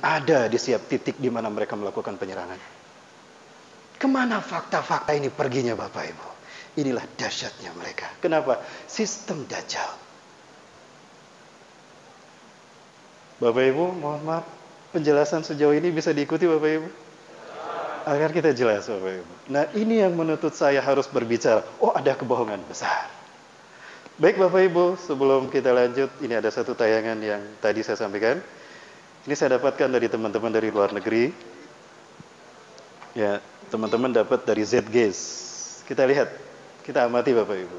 ada di setiap titik di mana mereka melakukan penyerangan. Kemana fakta-fakta ini perginya Bapak Ibu? Inilah dahsyatnya mereka. Kenapa? Sistem Dajjal. Bapak Ibu, mohon maaf, penjelasan sejauh ini bisa diikuti Bapak Ibu? Agar kita jelas Bapak Ibu. Nah ini yang menuntut saya harus berbicara. Oh ada kebohongan besar. Baik Bapak Ibu, sebelum kita lanjut, ini ada satu tayangan yang tadi saya sampaikan. Ini saya dapatkan dari teman-teman dari luar negeri. Ya, teman-teman dapat dari ZGS. Kita lihat, kita amati Bapak Ibu.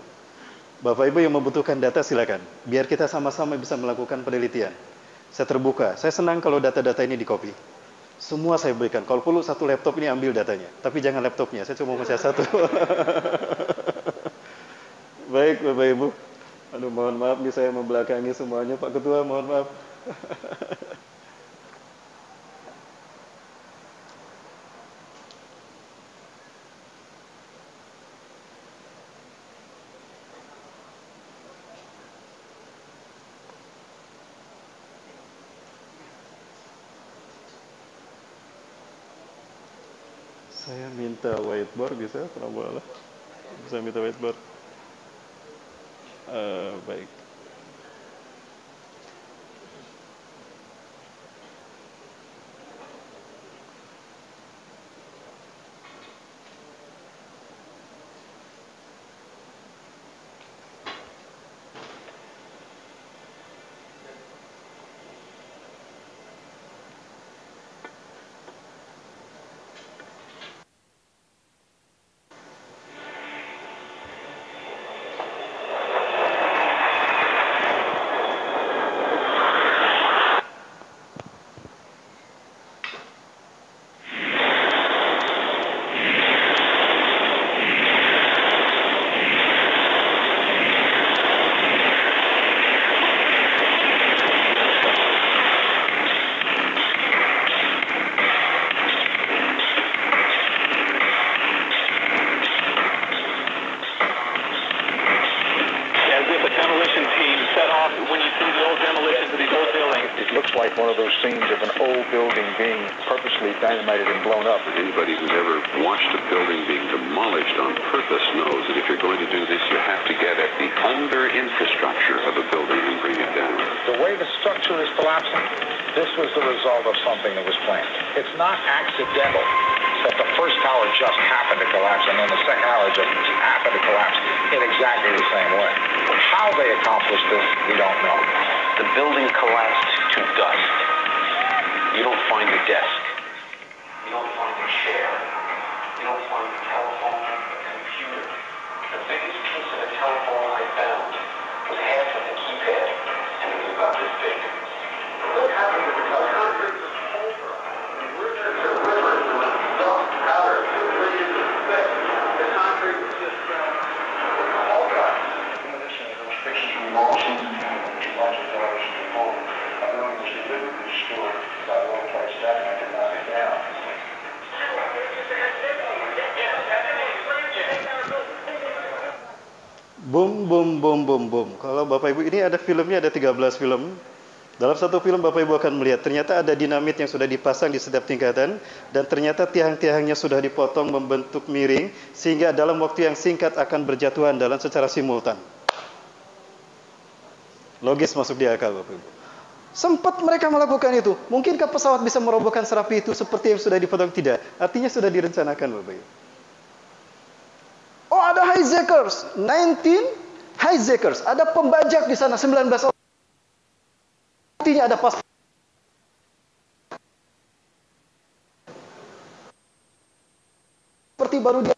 Bapak Ibu yang membutuhkan data silakan. Biar kita sama-sama bisa melakukan penelitian. Saya terbuka, saya senang kalau data-data ini di-copy. Semua saya berikan. Kalau perlu satu laptop ini ambil datanya. Tapi jangan laptopnya, saya cuma mau satu. Baik Bapak Ibu. Aduh mohon maaf nih saya membelakangi semuanya Pak Ketua, mohon maaf. Saya minta whiteboard bisa, Prabowo. Bisa minta whiteboard. Baik. Dynamited and blown up. Anybody who's ever watched a building being demolished on purpose knows that if you're going to do this, you have to get at the under infrastructure of a building and bring it down. The way the structure is collapsing, this was the result of something that was planned. It's not accidental that the first tower just happened to collapse and then the second tower just happened to collapse in exactly the same way. How they accomplished this, we don't know. The building collapsed to dust. You don't find a desk. You don't find a chair. You don't find a telephone, a computer. The biggest piece of a telephone I found was half of the keypad, and it was about this big. What happened to the concrete was over? The river was dumped powder 2 million thick. The concrete was just all done. Demolition of those fixtures and emulsions and larger doors to the home. A building was deliberately destroyed by low price staffing to knock it down. Boom, boom, boom, boom, boom. Kalau Bapak Ibu ini ada filmnya, ada 13 film. Dalam satu film Bapak Ibu akan melihat ternyata ada dinamit yang sudah dipasang di setiap tingkatan dan ternyata tiang-tiangnya sudah dipotong membentuk miring sehingga dalam waktu yang singkat akan berjatuhan dalam secara simultan. Logis masuk di akal Bapak Ibu. Sempat mereka melakukan itu. Mungkinkah pesawat bisa merobohkan serapi itu seperti yang sudah dipotong? Tidak. Artinya sudah direncanakan Bapak Ibu. Oh ada hijackers, 19 hijackers, ada pembajak di sana 19 orang. Artinya ada pas. Seperti baru dia.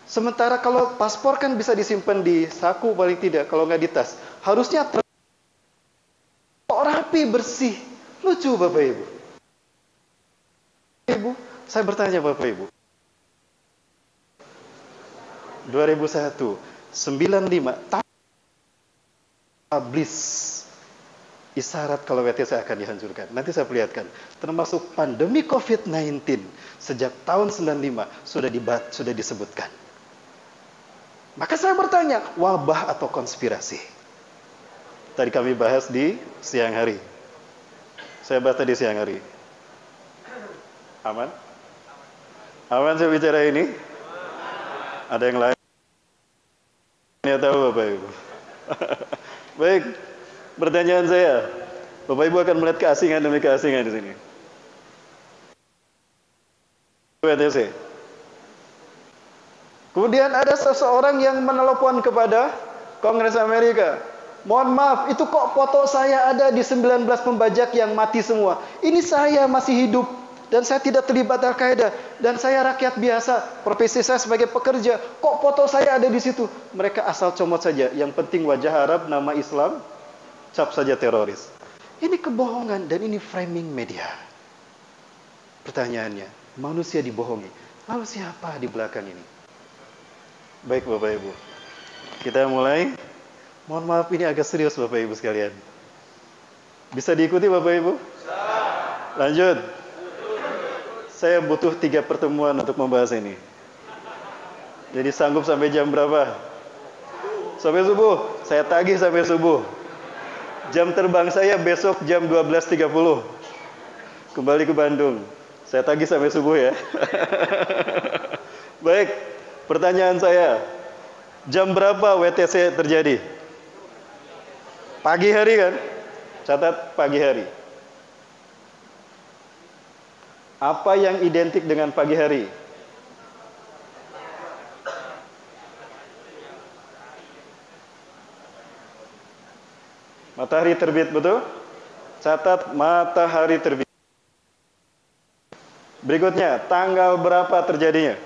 Sementara kalau paspor kan bisa disimpan di saku paling tidak, kalau nggak di tas. Harusnya rapi bersih, lucu Bapak Ibu. Ibu, saya bertanya Bapak Ibu. 2001, 95, tablis isyarat kalau WTC akan dihancurkan. Nanti saya perlihatkan. Termasuk pandemi COVID-19 sejak tahun 95 sudah disebutkan. Maka saya bertanya, wabah atau konspirasi? Tadi kami bahas di siang hari. Saya bahas tadi siang hari. Aman? Aman saya bicara ini? Ada yang lain? Ini tahu Bapak Ibu. Baik, pertanyaan saya. Bapak Ibu akan melihat keasingan demi keasingan di sini. WTC. Kemudian ada seseorang yang menelepon kepada Kongres Amerika. Mohon maaf, itu kok foto saya ada di 19 pembajak yang mati semua. Ini saya masih hidup dan saya tidak terlibat Al-Qaeda dan saya rakyat biasa. Profesi saya sebagai pekerja. Kok foto saya ada di situ? Mereka asal comot saja. Yang penting wajah Arab, nama Islam, cap saja teroris. Ini kebohongan dan ini framing media. Pertanyaannya, manusia dibohongi. Lalu siapa di belakang ini? Baik Bapak Ibu, kita mulai. Mohon maaf ini agak serius Bapak Ibu sekalian. Bisa diikuti Bapak Ibu? Lanjut. Saya butuh 3 pertemuan untuk membahas ini. Jadi sanggup sampai jam berapa? Sampai subuh. Saya tagih sampai subuh. Jam terbang saya besok jam 12.30. Kembali ke Bandung. Saya tagih sampai subuh ya. Baik, pertanyaan saya. Jam berapa WTC terjadi? Pagi hari kan? Catat pagi hari. Apa yang identik dengan pagi hari? Matahari terbit, betul? Catat matahari terbit. Berikutnya, tanggal berapa terjadinya?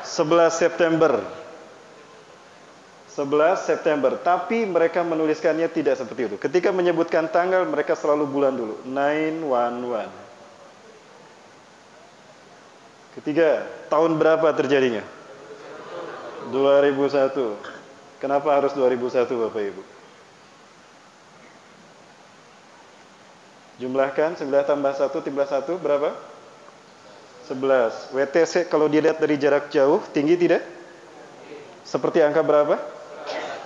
11 September. 11 September. Tapi mereka menuliskannya tidak seperti itu. Ketika menyebutkan tanggal, mereka selalu bulan dulu. 911. Ketiga, tahun berapa terjadinya? 2001. Kenapa harus 2001 Bapak Ibu? Jumlahkan 9 tambah 1 tambah 1 berapa? 11. WTC kalau dilihat dari jarak jauh, tinggi tidak? Seperti angka berapa?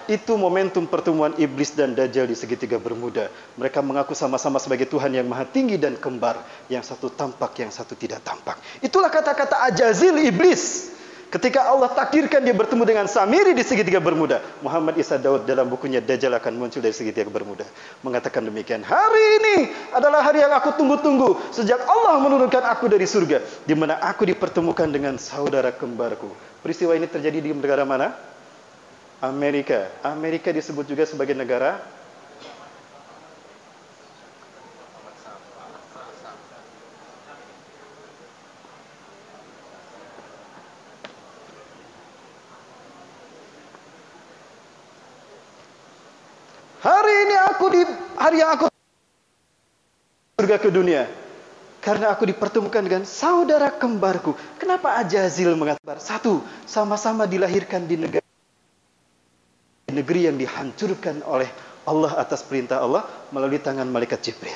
Itu momentum pertemuan iblis dan Dajjal di segitiga Bermuda. Mereka mengaku sama-sama sebagai Tuhan yang maha tinggi dan kembar. Yang satu tampak, yang satu tidak tampak. Itulah kata-kata Ajazil iblis. Ketika Allah takdirkan dia bertemu dengan Samiri di segitiga Bermuda. Muhammad Isa Daud dalam bukunya Dajjal akan muncul dari segitiga Bermuda. Mengatakan demikian. Hari ini adalah hari yang aku tunggu-tunggu. Sejak Allah menurunkan aku dari surga. Di mana aku dipertemukan dengan saudara kembarku. Peristiwa ini terjadi di negara mana? Amerika. Amerika disebut juga sebagai negara hari ini hari yang aku surga ke dunia karena aku dipertemukan dengan saudara kembarku. Kenapa Ajazil mengatakan? Satu, sama-sama dilahirkan di negeri yang dihancurkan oleh Allah atas perintah Allah melalui tangan malaikat Jibril.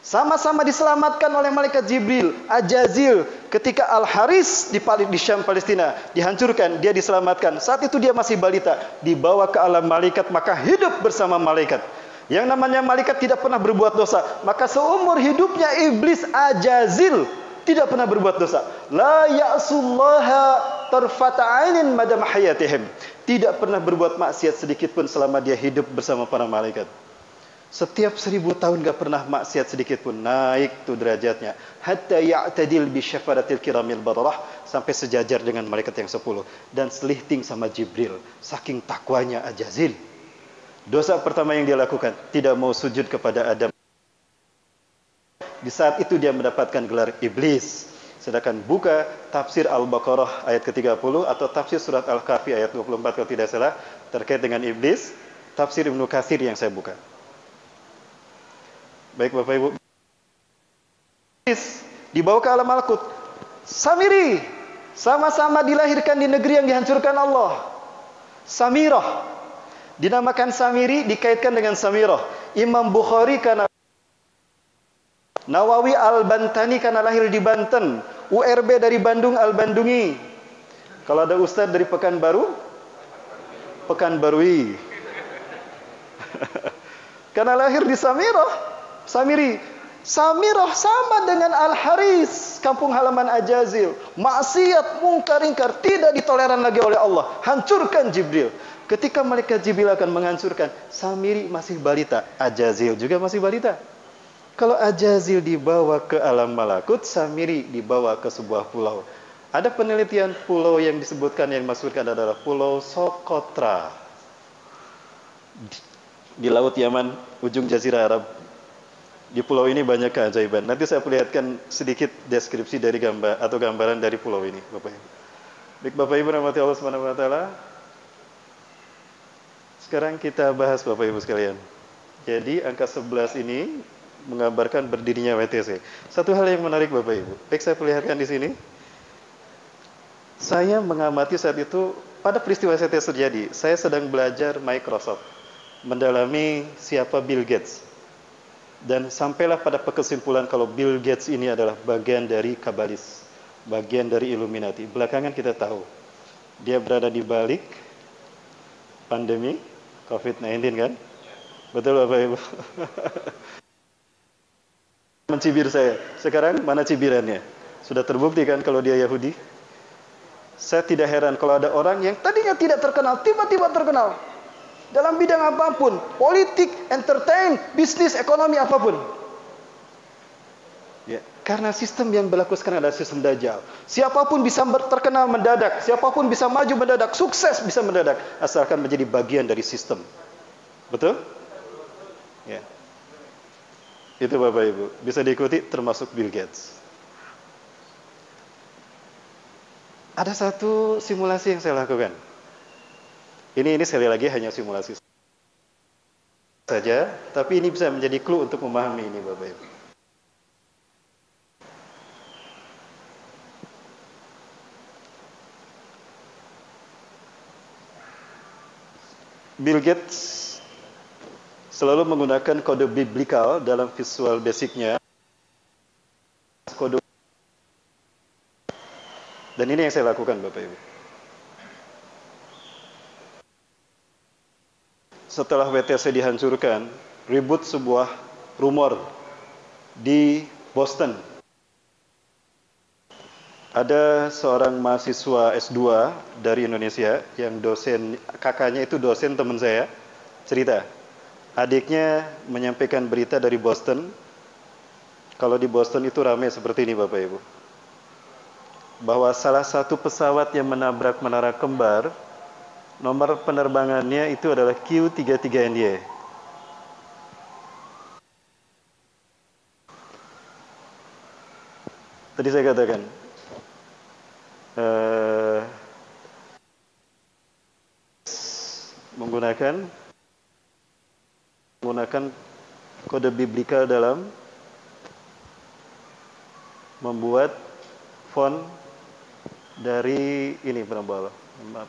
Sama-sama diselamatkan oleh malaikat Jibril. Ajazil ketika Al-Haris di Syam Palestina dihancurkan, dia diselamatkan. Saat itu dia masih balita, dibawa ke alam malaikat, maka hidup bersama malaikat. Yang namanya malaikat tidak pernah berbuat dosa, maka seumur hidupnya iblis Ajazil tidak pernah berbuat dosa. La ya'sullaha tarfata 'ainin madam hayatihim. Tidak pernah berbuat maksiat sedikit pun selama dia hidup bersama para malaikat. Setiap 1000 tahun gak pernah maksiat sedikit pun. Naik tuh derajatnya. Hatta ya'tadil bi syafaratil kiramil bararah. Sampai sejajar dengan malaikat yang 10. Dan selihting sama Jibril. Saking takwanya Ajazil. Dosa pertama yang dia lakukan, tidak mau sujud kepada Adam. Di saat itu dia mendapatkan gelar iblis. Sedangkan buka tafsir Al-Baqarah ayat ke-30 atau tafsir surat Al-Kahfi ayat 24 kalau tidak salah terkait dengan iblis, tafsir Ibnu Katsir yang saya buka. Baik Bapak Ibu. Iblis dibawa ke alam malakut. Samiri sama-sama dilahirkan di negeri yang dihancurkan Allah. Samirah dinamakan Samiri, dikaitkan dengan Samirah. Imam Bukhari karena Nawawi Al-Bantani karena lahir di Banten. URB dari Bandung Al-Bandungi. Kalau ada ustadz dari Pekanbaru, Pekanbarui. Karena lahir di Samirah. Samiri. Samirah sama dengan Al-Haris, kampung halaman Ajazil. Maksiat, mungkar, ingkar tidak ditoleran lagi oleh Allah. Hancurkan Jibril. Ketika malaikat Jibril akan menghancurkan, Samiri masih balita, Ajazil juga masih balita. Kalau Ajazil dibawa ke alam malakut, Samiri dibawa ke sebuah pulau. Ada penelitian pulau yang disebutkan, yang dimaksudkan adalah Pulau Socotra di Laut Yaman, ujung Jazirah Arab. Di pulau ini banyak keajaiban. Nanti saya perlihatkan sedikit deskripsi dari gambar atau gambaran dari pulau ini, Bapak Ibu. Baik, Bapak Ibu rahmati Allah Subhanahu wa taala. Sekarang kita bahas Bapak Ibu sekalian. Jadi angka 11 ini menggambarkan berdirinya WTC. Satu hal yang menarik Bapak Ibu. Baik, saya perlihatkan di sini. Saya mengamati saat itu pada peristiwa WTC terjadi. Saya sedang belajar Microsoft, mendalami siapa Bill Gates. Dan sampailah pada kesimpulan kalau Bill Gates ini adalah bagian dari Kabalis, bagian dari Illuminati. Belakangan kita tahu, dia berada di balik pandemi COVID-19 kan? Betul Bapak Ibu? Mencibir saya. Sekarang mana cibirannya? Sudah terbukti kan kalau dia Yahudi? Saya tidak heran kalau ada orang yang tadinya tidak terkenal, tiba-tiba terkenal. Dalam bidang apapun, politik, entertain, bisnis, ekonomi, apapun. Ya, karena sistem yang berlaku sekarang adalah sistem Dajjal. Siapapun bisa terkenal mendadak, siapapun bisa maju mendadak, sukses bisa mendadak, asalkan menjadi bagian dari sistem. Betul? Ya. Itu Bapak Ibu, bisa diikuti termasuk Bill Gates. Ada satu simulasi yang saya lakukan. Ini sekali lagi hanya simulasi saja, tapi ini bisa menjadi clue untuk memahami ini Bapak Ibu. Bill Gates selalu menggunakan kode biblikal dalam Visual Basicnya. Kode. Dan ini yang saya lakukan Bapak Ibu. Setelah WTC dihancurkan, ribut sebuah rumor di Boston. Ada seorang mahasiswa S2 dari Indonesia yang dosen, kakaknya itu dosen teman saya, cerita. Adiknya menyampaikan berita dari Boston. Kalau di Boston itu ramai seperti ini Bapak Ibu. Bahwa salah satu pesawat yang menabrak menara kembar, nomor penerbangannya itu adalah Q33NY. Tadi saya katakan, menggunakan kode biblikal dalam membuat font dari ini penambah. Maaf.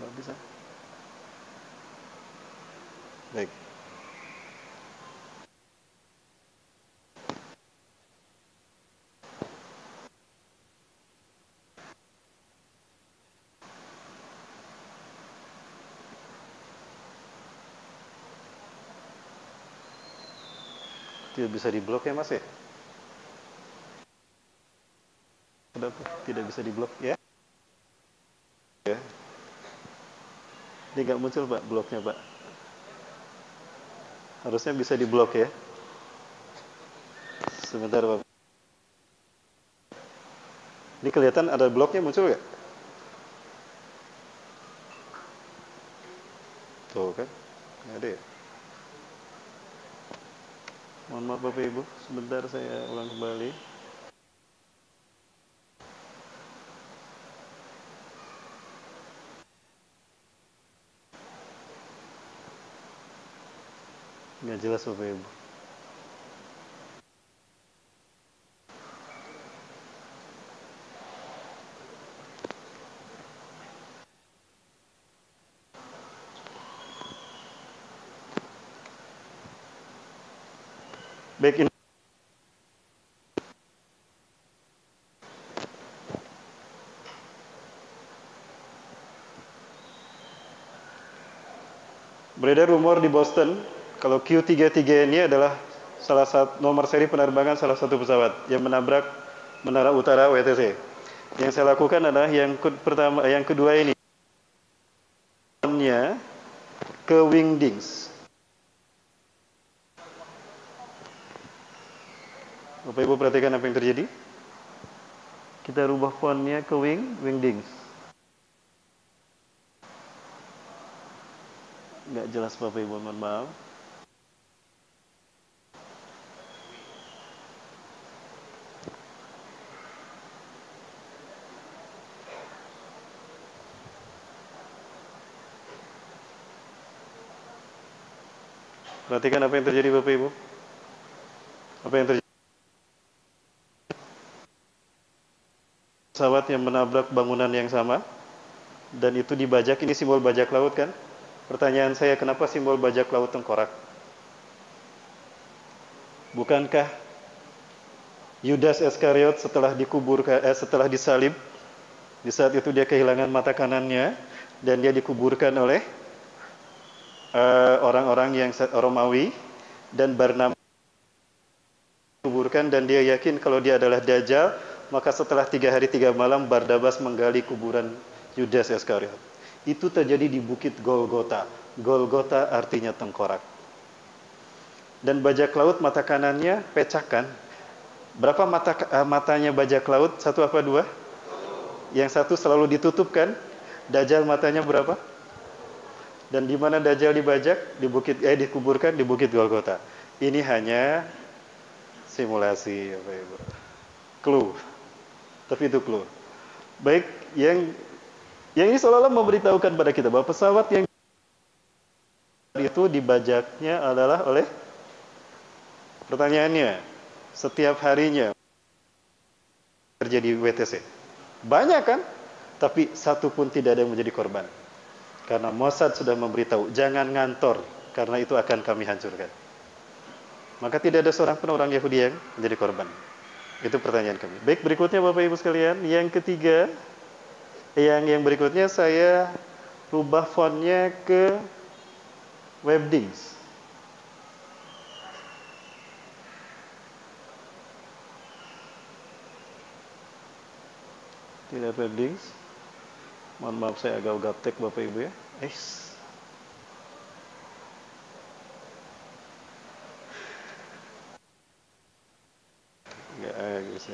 Nggak bisa. Baik. Tidak bisa diblok ya Mas ya? Kenapa tidak bisa diblok ya? Ya. Ini nggak muncul Pak bloknya Pak. Harusnya bisa diblok ya. Sebentar Pak. Ini kelihatan ada bloknya muncul nggak? Tuh kan, nggak ada ya. Mohon maaf Bapak Ibu, sebentar saya ulang kembali. Nggak jelas Bapak Ibu. Baik, ini beredar rumor di Boston Kalau Q33 ini adalah salah satu nomor seri penerbangan salah satu pesawat yang menabrak Menara Utara WTC. Yang saya lakukan adalah yang kedua ini ke wingdings. Bapak Ibu perhatikan apa yang terjadi. Kita rubah fontnya ke wingdings. Nggak jelas Bapak Ibu, mohon maaf. Perhatikan apa yang terjadi Bapak Ibu. Apa yang terjadi? Pesawat yang menabrak bangunan yang sama, dan itu dibajak. Ini simbol bajak laut kan? Pertanyaan saya, kenapa simbol bajak laut tengkorak? Bukankah Yudas Iskariot setelah setelah disalib, di saat itu dia kehilangan mata kanannya dan dia dikuburkan oleh orang-orang yang Romawi, dan Barnabas dikuburkan, dan dia yakin kalau dia adalah Dajjal. Maka setelah 3 hari 3 malam Barnabas menggali kuburan Yudas Iskariot. Itu terjadi di Bukit Golgota. Golgota artinya tengkorak. Dan bajak laut mata kanannya pecahkan. Berapa matanya bajak laut? 1 apa 2? Yang satu selalu ditutup kan? Dajjal matanya berapa? Dan di mana Dajjal dibajak? Dikuburkan di Bukit Golgota. Ini hanya simulasi, Bapak Ibu. Clue. Tapi itu clue. Baik, yang ini seolah-olah memberitahukan pada kita bahwa pesawat yang itu dibajaknya adalah oleh, pertanyaannya, setiap harinya terjadi WTC. Banyak kan? Tapi satu pun tidak ada yang menjadi korban. Karena Mossad sudah memberitahu, jangan ngantor, karena itu akan kami hancurkan. Maka tidak ada seorang pun orang Yahudi yang menjadi korban. Itu pertanyaan kami. Baik, berikutnya Bapak Ibu sekalian, yang ketiga, yang berikutnya saya rubah fontnya ke Webdings. Tidak Webdings. Mohon maaf saya agak gaptek Bapak Ibu ya. Enggak bisa.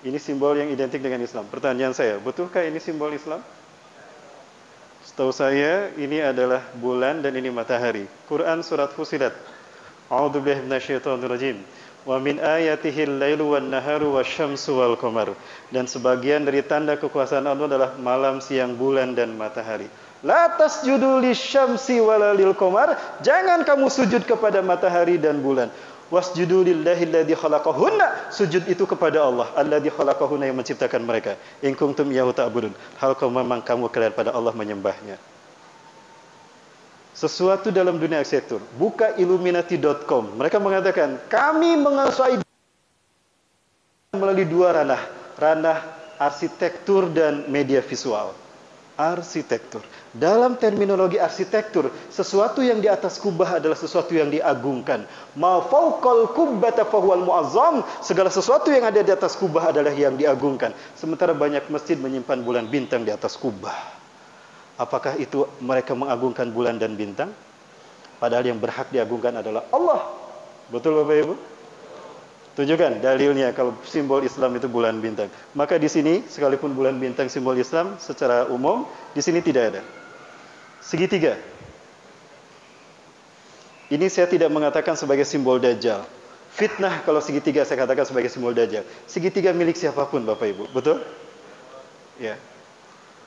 Ini simbol yang identik dengan Islam. Pertanyaan saya, betulkah ini simbol Islam? Setahu saya, ini adalah bulan dan ini matahari. Quran surat Fussilat. A'udzubillahi minasyaitonirrajim. Wa min ayatihil lailu wan naharu wasyamsu wal qamar. Dan sebagian dari tanda kekuasaan Allah adalah malam, siang, bulan dan matahari. La tasjudu lisyamsi wala lil qamar. Jangan kamu sujud kepada matahari dan bulan. Wasjudu lillahi alladzi khalaqahunna. Sujud itu kepada Allah, alladzi khalaqahunna, yang menciptakan mereka. In kuntum iyyahu ta'budun. Hal kalau memang kamu kalian pada Allah menyembahnya. Sesuatu dalam dunia arsitektur. Buka illuminati.com. Mereka mengatakan, kami menguasai melalui 2 ranah. Ranah arsitektur dan media visual. Arsitektur. Dalam terminologi arsitektur, sesuatu yang di atas kubah adalah sesuatu yang diagungkan. Ma fawqal kubbata fahuwal mu'azzam. Segala sesuatu yang ada di atas kubah adalah yang diagungkan. Sementara banyak masjid menyimpan bulan bintang di atas kubah. Apakah itu mereka mengagungkan bulan dan bintang? Padahal yang berhak diagungkan adalah Allah. Betul Bapak Ibu? Tunjukkan dalilnya kalau simbol Islam itu bulan bintang. Maka di sini sekalipun bulan bintang simbol Islam secara umum, di sini tidak ada. Segitiga. Ini saya tidak mengatakan sebagai simbol Dajjal. Fitnah kalau segitiga saya katakan sebagai simbol Dajjal. Segitiga milik siapapun Bapak Ibu, betul? Ya.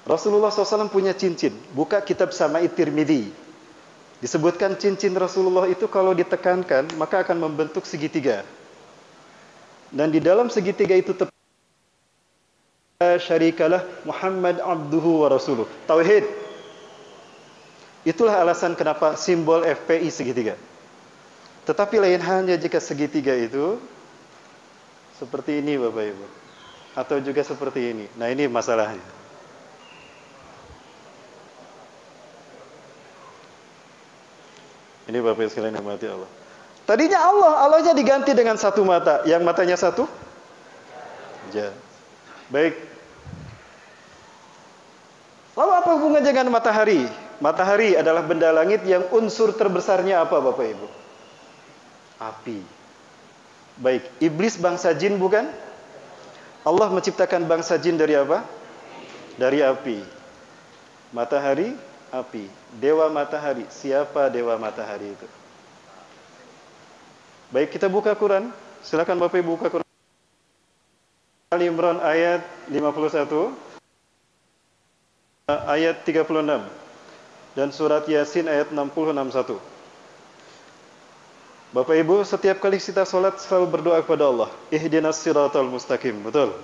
Rasulullah SAW punya cincin. Buka kitab Sama'id Tirmidzi. Disebutkan cincin Rasulullah itu kalau ditekankan maka akan membentuk segitiga. Dan di dalam segitiga itu syarikalah Muhammad abduhu wa rasuluh. Tauhid. Itulah alasan kenapa simbol FPI segitiga. Tetapi lain halnya jika segitiga itu seperti ini Bapak Ibu. Atau juga seperti ini. Nah ini masalahnya. Ini Bapak Ibu sekalian yang mati Allah. Tadinya Allahnya diganti dengan satu mata. Yang matanya satu? Ja. Baik. Lalu apa hubungannya dengan matahari? Matahari adalah benda langit yang unsur terbesarnya apa Bapak Ibu? Api. Baik. Iblis bangsa jin bukan? Allah menciptakan bangsa jin dari apa? Dari api. Matahari, api. Dewa matahari. Siapa dewa matahari itu? Baik, kita buka Quran. Silakan Bapak Ibu buka Quran. Ali Imran ayat 51. Ayat 36. Dan surat Yasin ayat 60-61. Bapak Ibu, setiap kali kita sholat selalu berdoa kepada Allah. Ihdinas siratal mustaqim. Betul?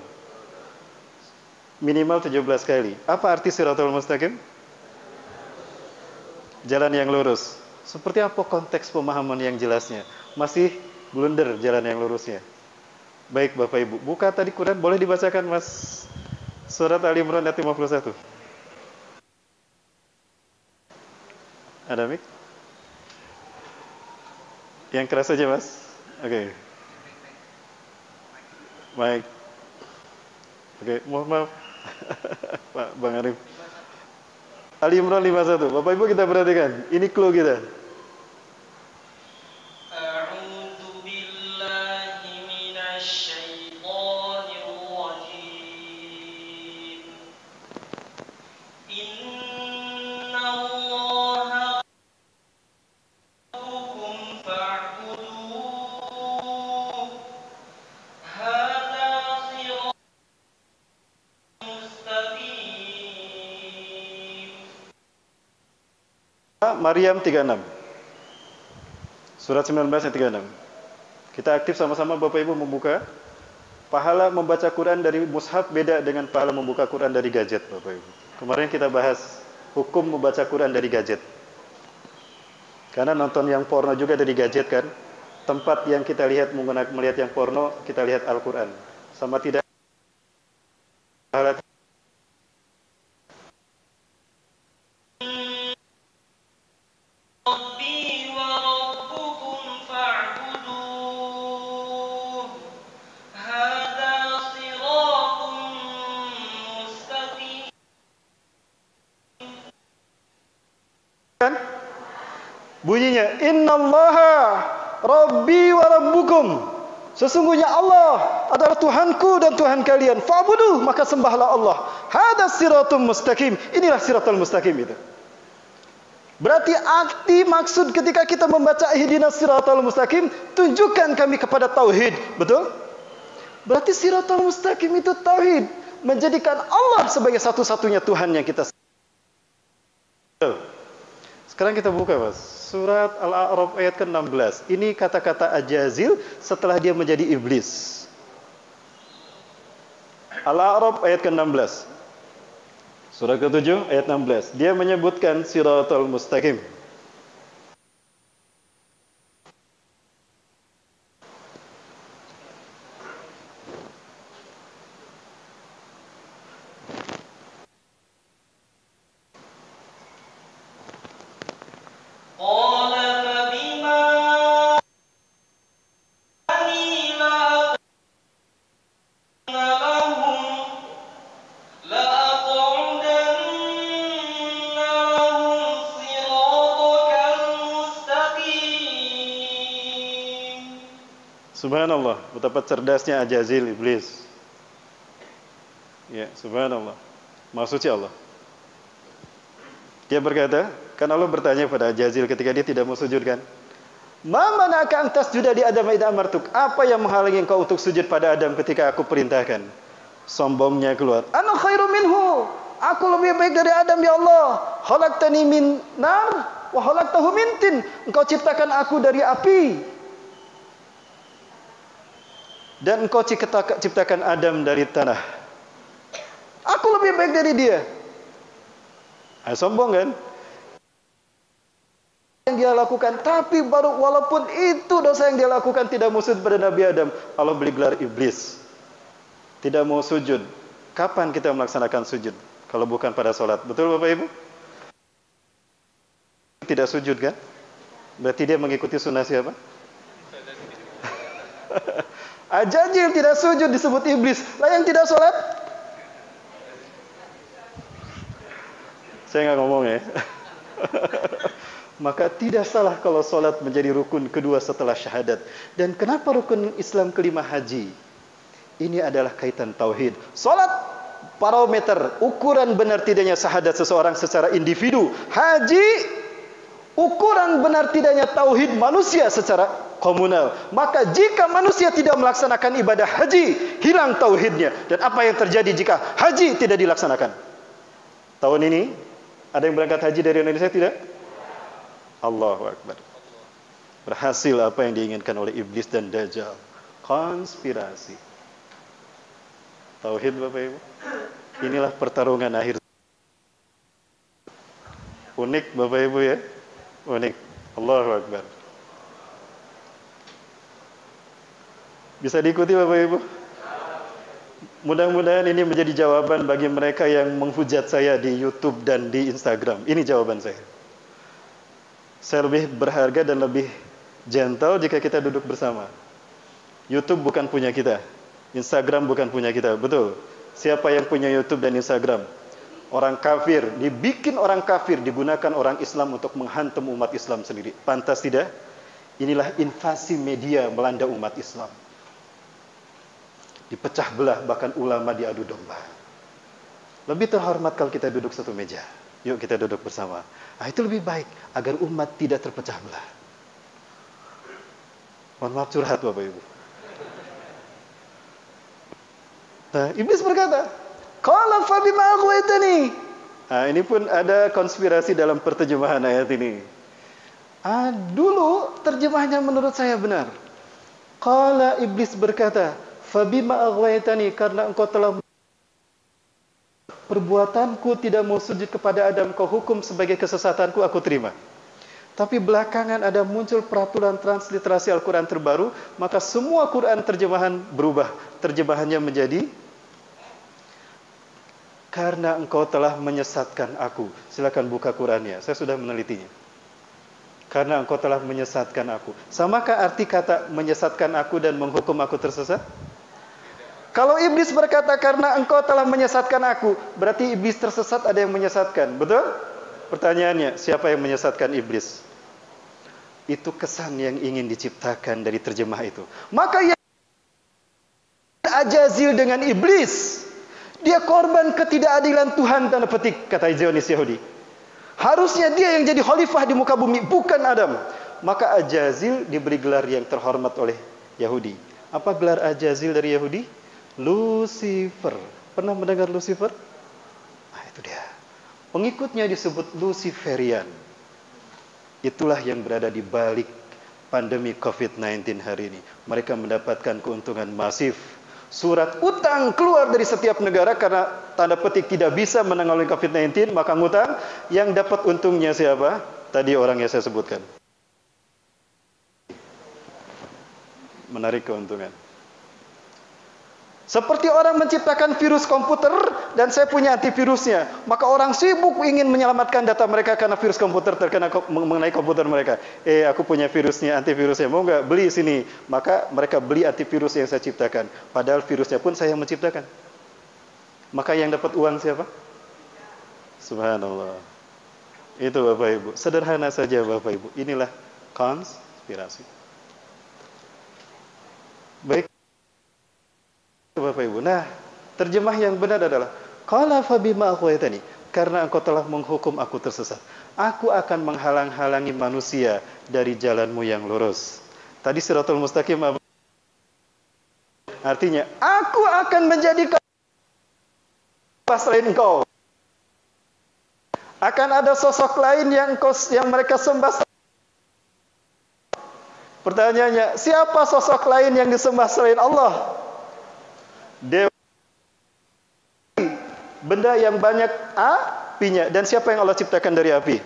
Minimal 17 kali. Apa arti siratal mustaqim? Jalan yang lurus. Seperti apa konteks pemahaman yang jelasnya? Masih blunder jalan yang lurusnya. Baik Bapak Ibu, buka tadi Quran, boleh dibacakan Mas? Surat Ali Imran ayat 51. Ada mik? Yang keras saja Mas. Oke. Baik. Oke, mohon maaf. Pak Bang Arif. Ali Imran 51. Bapak Ibu kita perhatikan. Ini clue kita. Maryam 36. Surat 19 ayat 36. Kita aktif sama-sama Bapak Ibu membuka. Pahala membaca Quran dari mushaf beda dengan pahala membuka Quran dari gadget Bapak Ibu. Kemarin kita bahas hukum membaca Quran dari gadget. Karena nonton yang porno juga dari gadget kan. Tempat yang kita lihat melihat yang porno, kita lihat Al-Quran. Sama tidak pahala. Bunyinya innallaha rabbi wa rabbukum. Sesungguhnya Allah adalah Tuhanku dan Tuhan kalian. Fa'buduh, maka sembahlah Allah. Hadas siratum mustaqim. Inilah siratul mustaqim itu. Berarti arti maksud ketika kita membaca ihdinas siratal mustaqim, tunjukkan kami kepada tauhid. Betul? Berarti siratal mustaqim itu tauhid, menjadikan Allah sebagai satu-satunya Tuhan yang kita. Sekarang kita buka Mas. Surat Al-A'raf ayat ke-16. Ini kata-kata Ajazil setelah dia menjadi iblis. Al-A'raf ayat ke-16. Surat ke-7 ayat 16. Dia menyebutkan siratal mustaqim. Subhanallah, betapa cerdasnya Ajazil iblis. Ya, subhanallah. Maksudnya Allah. Dia berkata, kan Allah bertanya pada Ajazil ketika dia tidak mau sujud kan? Ma mana'aka an tasjuda li Adam idza amartuk? Apa yang menghalangi engkau untuk sujud pada Adam ketika aku perintahkan? Sombongnya keluar. Ana khairu minhu. Aku lebih baik dari Adam ya Allah. Khalaqtani min nar wa khalaqtahu min tin. Engkau ciptakan aku dari api. Dan engkau ciptakan Adam dari tanah. Aku lebih baik dari dia. Sombong kan? Yang dia lakukan, tapi baru walaupun itu dosa yang dia lakukan tidak mau sujud pada Nabi Adam, Allah beri gelar iblis. Tidak mau sujud. Kapan kita melaksanakan sujud? Kalau bukan pada sholat. Betul Bapak Ibu? Tidak sujud kan? Berarti dia mengikuti sunnah siapa? Ajazil tidak sujud disebut iblis. Lah yang tidak sholat? Saya nggak ngomong ya. Maka tidak salah kalau sholat menjadi rukun kedua setelah syahadat. Dan kenapa rukun Islam kelima haji? Ini adalah kaitan tauhid. Sholat parameter, ukuran benar tidaknya syahadat seseorang secara individu. Haji, ukuran benar tidaknya tauhid manusia secara komunal. Maka jika manusia tidak melaksanakan ibadah haji, hilang tauhidnya. Dan apa yang terjadi jika haji tidak dilaksanakan? Tahun ini ada yang berangkat haji dari Indonesia tidak? Allahu Akbar. Berhasil apa yang diinginkan oleh iblis dan dajjal. Konspirasi. Tauhid Bapak Ibu. Inilah pertarungan akhir. Unik Bapak Ibu ya. Unik. Allahu Akbar. Bisa diikuti Bapak Ibu? Mudah-mudahan ini menjadi jawaban bagi mereka yang menghujat saya di YouTube dan di Instagram. Ini jawaban saya. Saya lebih berharga dan lebih gentle jika kita duduk bersama. YouTube bukan punya kita. Instagram bukan punya kita. Betul. Siapa yang punya YouTube dan Instagram? Orang kafir. Dibikin orang kafir. Digunakan orang Islam untuk menghantam umat Islam sendiri. Pantas tidak? Inilah invasi media melanda umat Islam. Dipecah belah, bahkan ulama diadu domba. Lebih terhormat kalau kita duduk satu meja. Yuk kita duduk bersama. Nah, itu lebih baik agar umat tidak terpecah belah. Mohon maaf curhat Bapak Ibu. Nah, iblis berkata, "Qala fa bima aghwaytani." Nah, ini pun ada konspirasi dalam perterjemahan ayat ini. Dulu terjemahnya menurut saya benar. Qala iblis berkata, "Fabima aghwaytani," karena engkau telah perbuatanku tidak mau sujud kepada Adam, kau hukum sebagai kesesatanku, aku terima. Tapi belakangan ada muncul peraturan transliterasi Al-Quran terbaru, maka semua Quran terjemahan berubah. Terjemahannya menjadi, karena engkau telah menyesatkan aku. Silakan buka Qurannya, saya sudah menelitinya. Karena engkau telah menyesatkan aku. Samakah arti kata menyesatkan aku dan menghukum aku tersesat? Kalau iblis berkata karena engkau telah menyesatkan aku, berarti iblis tersesat, ada yang menyesatkan. Betul? Pertanyaannya, siapa yang menyesatkan iblis? Itu kesan yang ingin diciptakan dari terjemah itu. Maka yang Ajazil dengan iblis, dia korban ketidakadilan Tuhan, tanda petik, kata Zionis Yahudi. Harusnya dia yang jadi khalifah di muka bumi, bukan Adam. Maka Ajazil diberi gelar yang terhormat oleh Yahudi. Apa gelar Ajazil dari Yahudi? Lucifer. Pernah mendengar Lucifer? Nah, itu dia. Pengikutnya disebut Luciferian. Itulah yang berada di balik pandemi COVID-19 hari ini. Mereka mendapatkan keuntungan masif. Surat utang keluar dari setiap negara karena tanda petik tidak bisa menangani COVID-19, maka ngutang. Yang dapat untungnya siapa? Tadi orang yang saya sebutkan. Menarik keuntungan. Seperti orang menciptakan virus komputer dan saya punya antivirusnya. Maka orang sibuk ingin menyelamatkan data mereka karena virus komputer terkena mengenai komputer mereka. Aku punya virusnya, antivirusnya. Mau nggak? Beli sini. Maka mereka beli antivirus yang saya ciptakan. Padahal virusnya pun saya yang menciptakan. Maka yang dapat uang siapa? Subhanallah. Itu Bapak Ibu. Sederhana saja Bapak Ibu. Inilah konspirasi. Bapak Ibu. Nah, terjemah yang benar adalah qala fa bima aghwaytani, karena engkau telah menghukum aku tersesat, aku akan menghalang-halangi manusia dari jalanmu yang lurus. Tadi Siratul Mustaqim artinya aku akan menjadikan selain engkau. Akan ada sosok lain yang mereka sembah. Pertanyaannya, siapa sosok lain yang disembah selain Allah? Dewa, benda yang banyak apinya. Dan siapa yang Allah ciptakan dari api?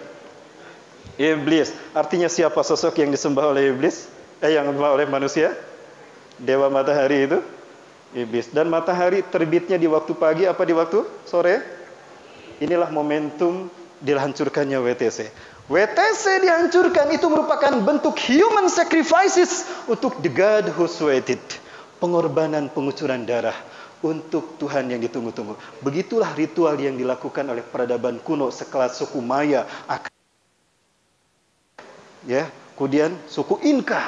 Iblis. Artinya siapa sosok yang disembah oleh iblis? Yang disembah oleh manusia? Dewa matahari itu iblis. Dan matahari terbitnya di waktu pagi apa di waktu sore? Inilah momentum dihancurkannya WTC. WTC dihancurkan itu merupakan bentuk human sacrifices untuk the God who sweated. Pengorbanan pengucuran darah untuk Tuhan yang ditunggu-tunggu. Begitulah ritual yang dilakukan oleh peradaban kuno sekelas suku Maya. Ya, kemudian suku Inka.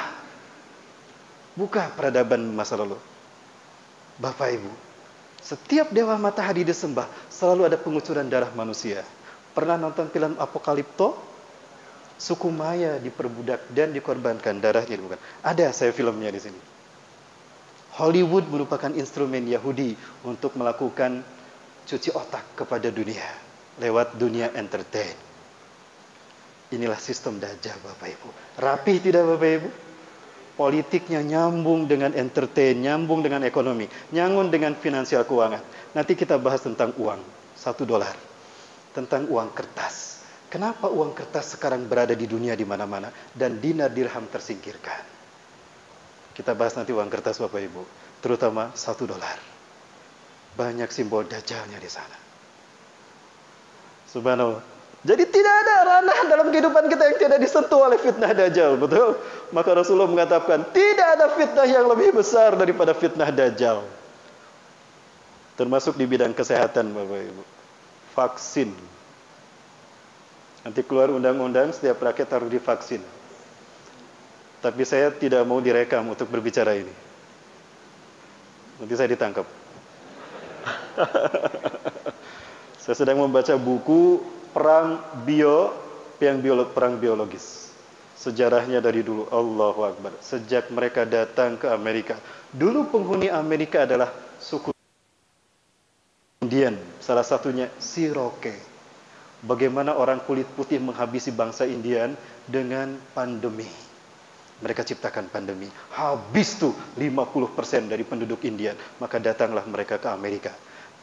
Buka peradaban masa lalu. Bapak Ibu, setiap dewa matahari disembah, selalu ada pengucuran darah manusia. Pernah nonton film Apokalipto? Suku Maya diperbudak dan dikorbankan darahnya, bukan? Ada saya filmnya di sini. Hollywood merupakan instrumen Yahudi untuk melakukan cuci otak kepada dunia lewat dunia entertain. Inilah sistem Dajjal, Bapak Ibu. Rapih tidak, Bapak Ibu? Politiknya nyambung dengan entertain, nyambung dengan ekonomi, nyambung dengan finansial keuangan. Nanti kita bahas tentang uang, $1. Tentang uang kertas. Kenapa uang kertas sekarang berada di dunia di mana-mana dan dinar dirham tersingkirkan? Kita bahas nanti uang kertas, Bapak Ibu, terutama $1. Banyak simbol dajjalnya di sana. Subhanallah. Jadi tidak ada ranah dalam kehidupan kita yang tidak disentuh oleh fitnah dajjal, betul? Maka Rasulullah mengatakan, tidak ada fitnah yang lebih besar daripada fitnah dajjal. Termasuk di bidang kesehatan, Bapak Ibu. Vaksin. Nanti keluar undang-undang setiap rakyat harus divaksin. Tapi saya tidak mau direkam untuk berbicara ini. Nanti saya ditangkap. Saya sedang membaca buku perang biologis. Sejarahnya dari dulu, Allahu Akbar. Sejak mereka datang ke Amerika. Dulu penghuni Amerika adalah suku Indian, salah satunya Cherokee. Bagaimana orang kulit putih menghabisi bangsa Indian dengan pandemi. Mereka ciptakan pandemi. Habis tuh 50% dari penduduk Indian. Maka datanglah mereka ke Amerika.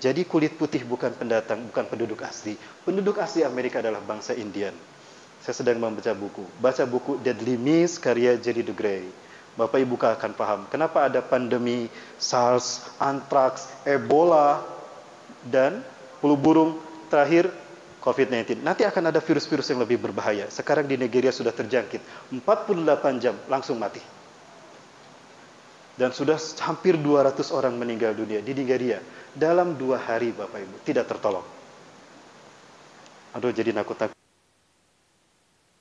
Jadi kulit putih bukan pendatang, bukan penduduk asli. Penduduk asli Amerika adalah bangsa Indian. Saya sedang membaca buku. Baca buku Deadly Mist karya Jerry de Grey. Bapak Ibu akan paham kenapa ada pandemi SARS, antraks, Ebola, dan flu burung terakhir COVID-19. Nanti akan ada virus-virus yang lebih berbahaya. Sekarang di Nigeria sudah terjangkit. 48 jam langsung mati. Dan sudah hampir 200 orang meninggal dunia di Nigeria. Dalam 2 hari, Bapak Ibu. Tidak tertolong. Aduh, jadi nakut-nakut.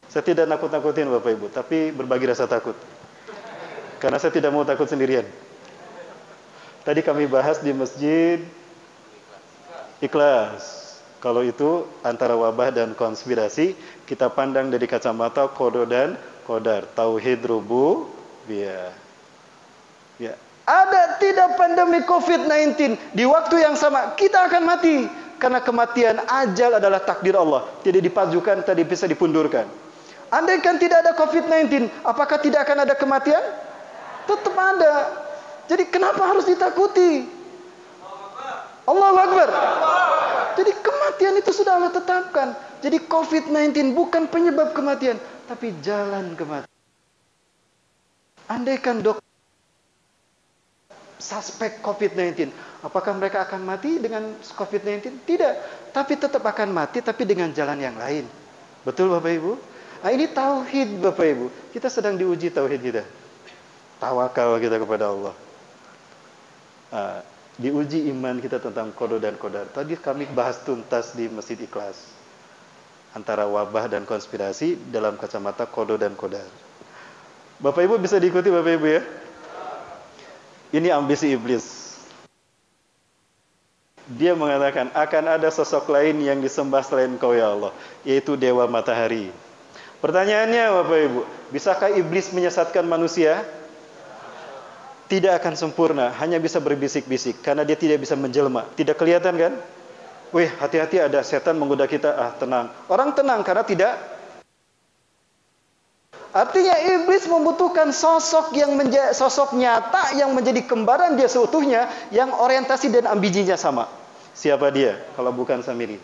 Saya tidak nakut-nakutin, Bapak Ibu. Tapi berbagi rasa takut. Karena saya tidak mau takut sendirian. Tadi kami bahas di masjid Ikhlas. Kalau itu antara wabah dan konspirasi, kita pandang dari kacamata qada dan qadar, tauhid rububiyah. Ya. Ada tidak pandemi COVID-19 di waktu yang sama kita akan mati karena kematian ajal adalah takdir Allah, tidak dipajukan, tidak bisa dipundurkan. Andaikan tidak ada COVID-19, apakah tidak akan ada kematian? Tetap ada. Jadi kenapa harus ditakuti? Allahu Akbar. Jadi kematian itu sudah Allah tetapkan. Jadi COVID-19 bukan penyebab kematian, tapi jalan kematian. Andaikan suspek COVID-19, apakah mereka akan mati dengan COVID-19? Tidak, tapi tetap akan mati, tapi dengan jalan yang lain. Betul Bapak Ibu? Nah, ini tauhid Bapak Ibu. Kita sedang diuji tauhid kita. Tawakal kita kepada Allah. Diuji iman kita tentang qada dan qadar. Tadi kami bahas tuntas di Masjid Ikhlas. Antara wabah dan konspirasi dalam kacamata qada dan qadar. Bapak Ibu bisa diikuti Bapak Ibu ya? Ini ambisi iblis. Dia mengatakan akan ada sosok lain yang disembah selain Engkau ya Allah, yaitu dewa matahari. Pertanyaannya Bapak Ibu, bisakah iblis menyesatkan manusia? Tidak akan sempurna, hanya bisa berbisik-bisik karena dia tidak bisa menjelma. Tidak kelihatan kan? Wih, hati-hati ada setan menggoda kita. Ah, tenang. Orang tenang karena tidak. Artinya iblis membutuhkan sosok sosok nyata yang menjadi kembaran dia seutuhnya, yang orientasi dan ambisinya sama. Siapa dia kalau bukan Samiri?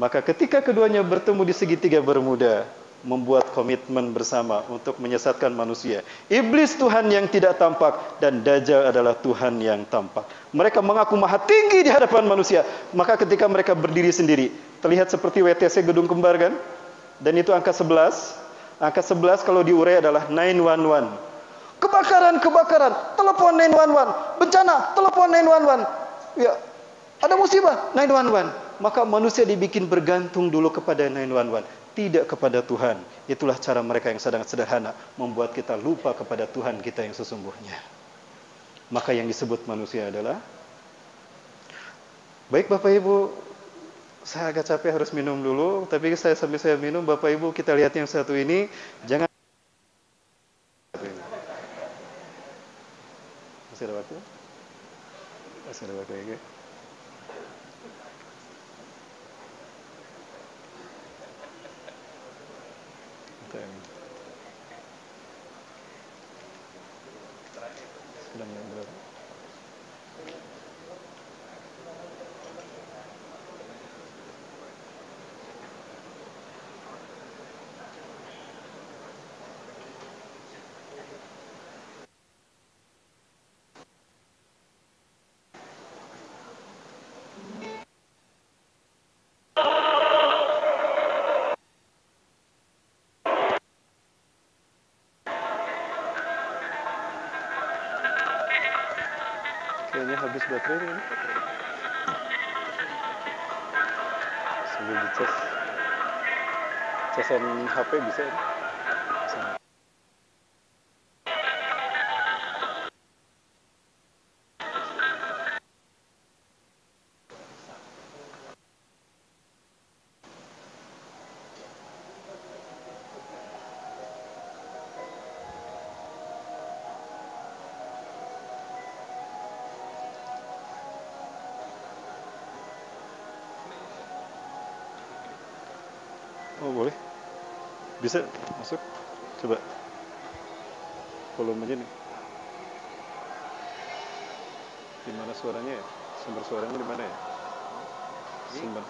Maka ketika keduanya bertemu di segitiga Bermuda, membuat komitmen bersama untuk menyesatkan manusia. Iblis Tuhan yang tidak tampak dan Dajjal adalah Tuhan yang tampak. Mereka mengaku maha tinggi di hadapan manusia. Maka ketika mereka berdiri sendiri, terlihat seperti WTC gedung kembar kan? Dan itu angka 11. Angka 11 kalau diurai adalah 911. Kebakaran, telepon 911. Bencana, telepon 911. Ya, ada musibah, 911. Maka manusia dibikin bergantung dulu kepada 911, tidak kepada Tuhan. Itulah cara mereka yang sangat sederhana, membuat kita lupa kepada Tuhan kita yang sesungguhnya. Maka yang disebut manusia adalah, baik Bapak Ibu, saya agak capek harus minum dulu, tapi sambil saya minum, Bapak Ibu kita lihat yang satu ini, jangan. Masih ada waktu? Masih ada waktu ya. Sedang yang berapa? Kayaknya habis baterai ini. Sambil dicas. Casan HP bisa ya? Oh boleh, bisa masuk, coba volumenya nih, di mana suaranya ya, sumber suaranya di mana ya, sumber.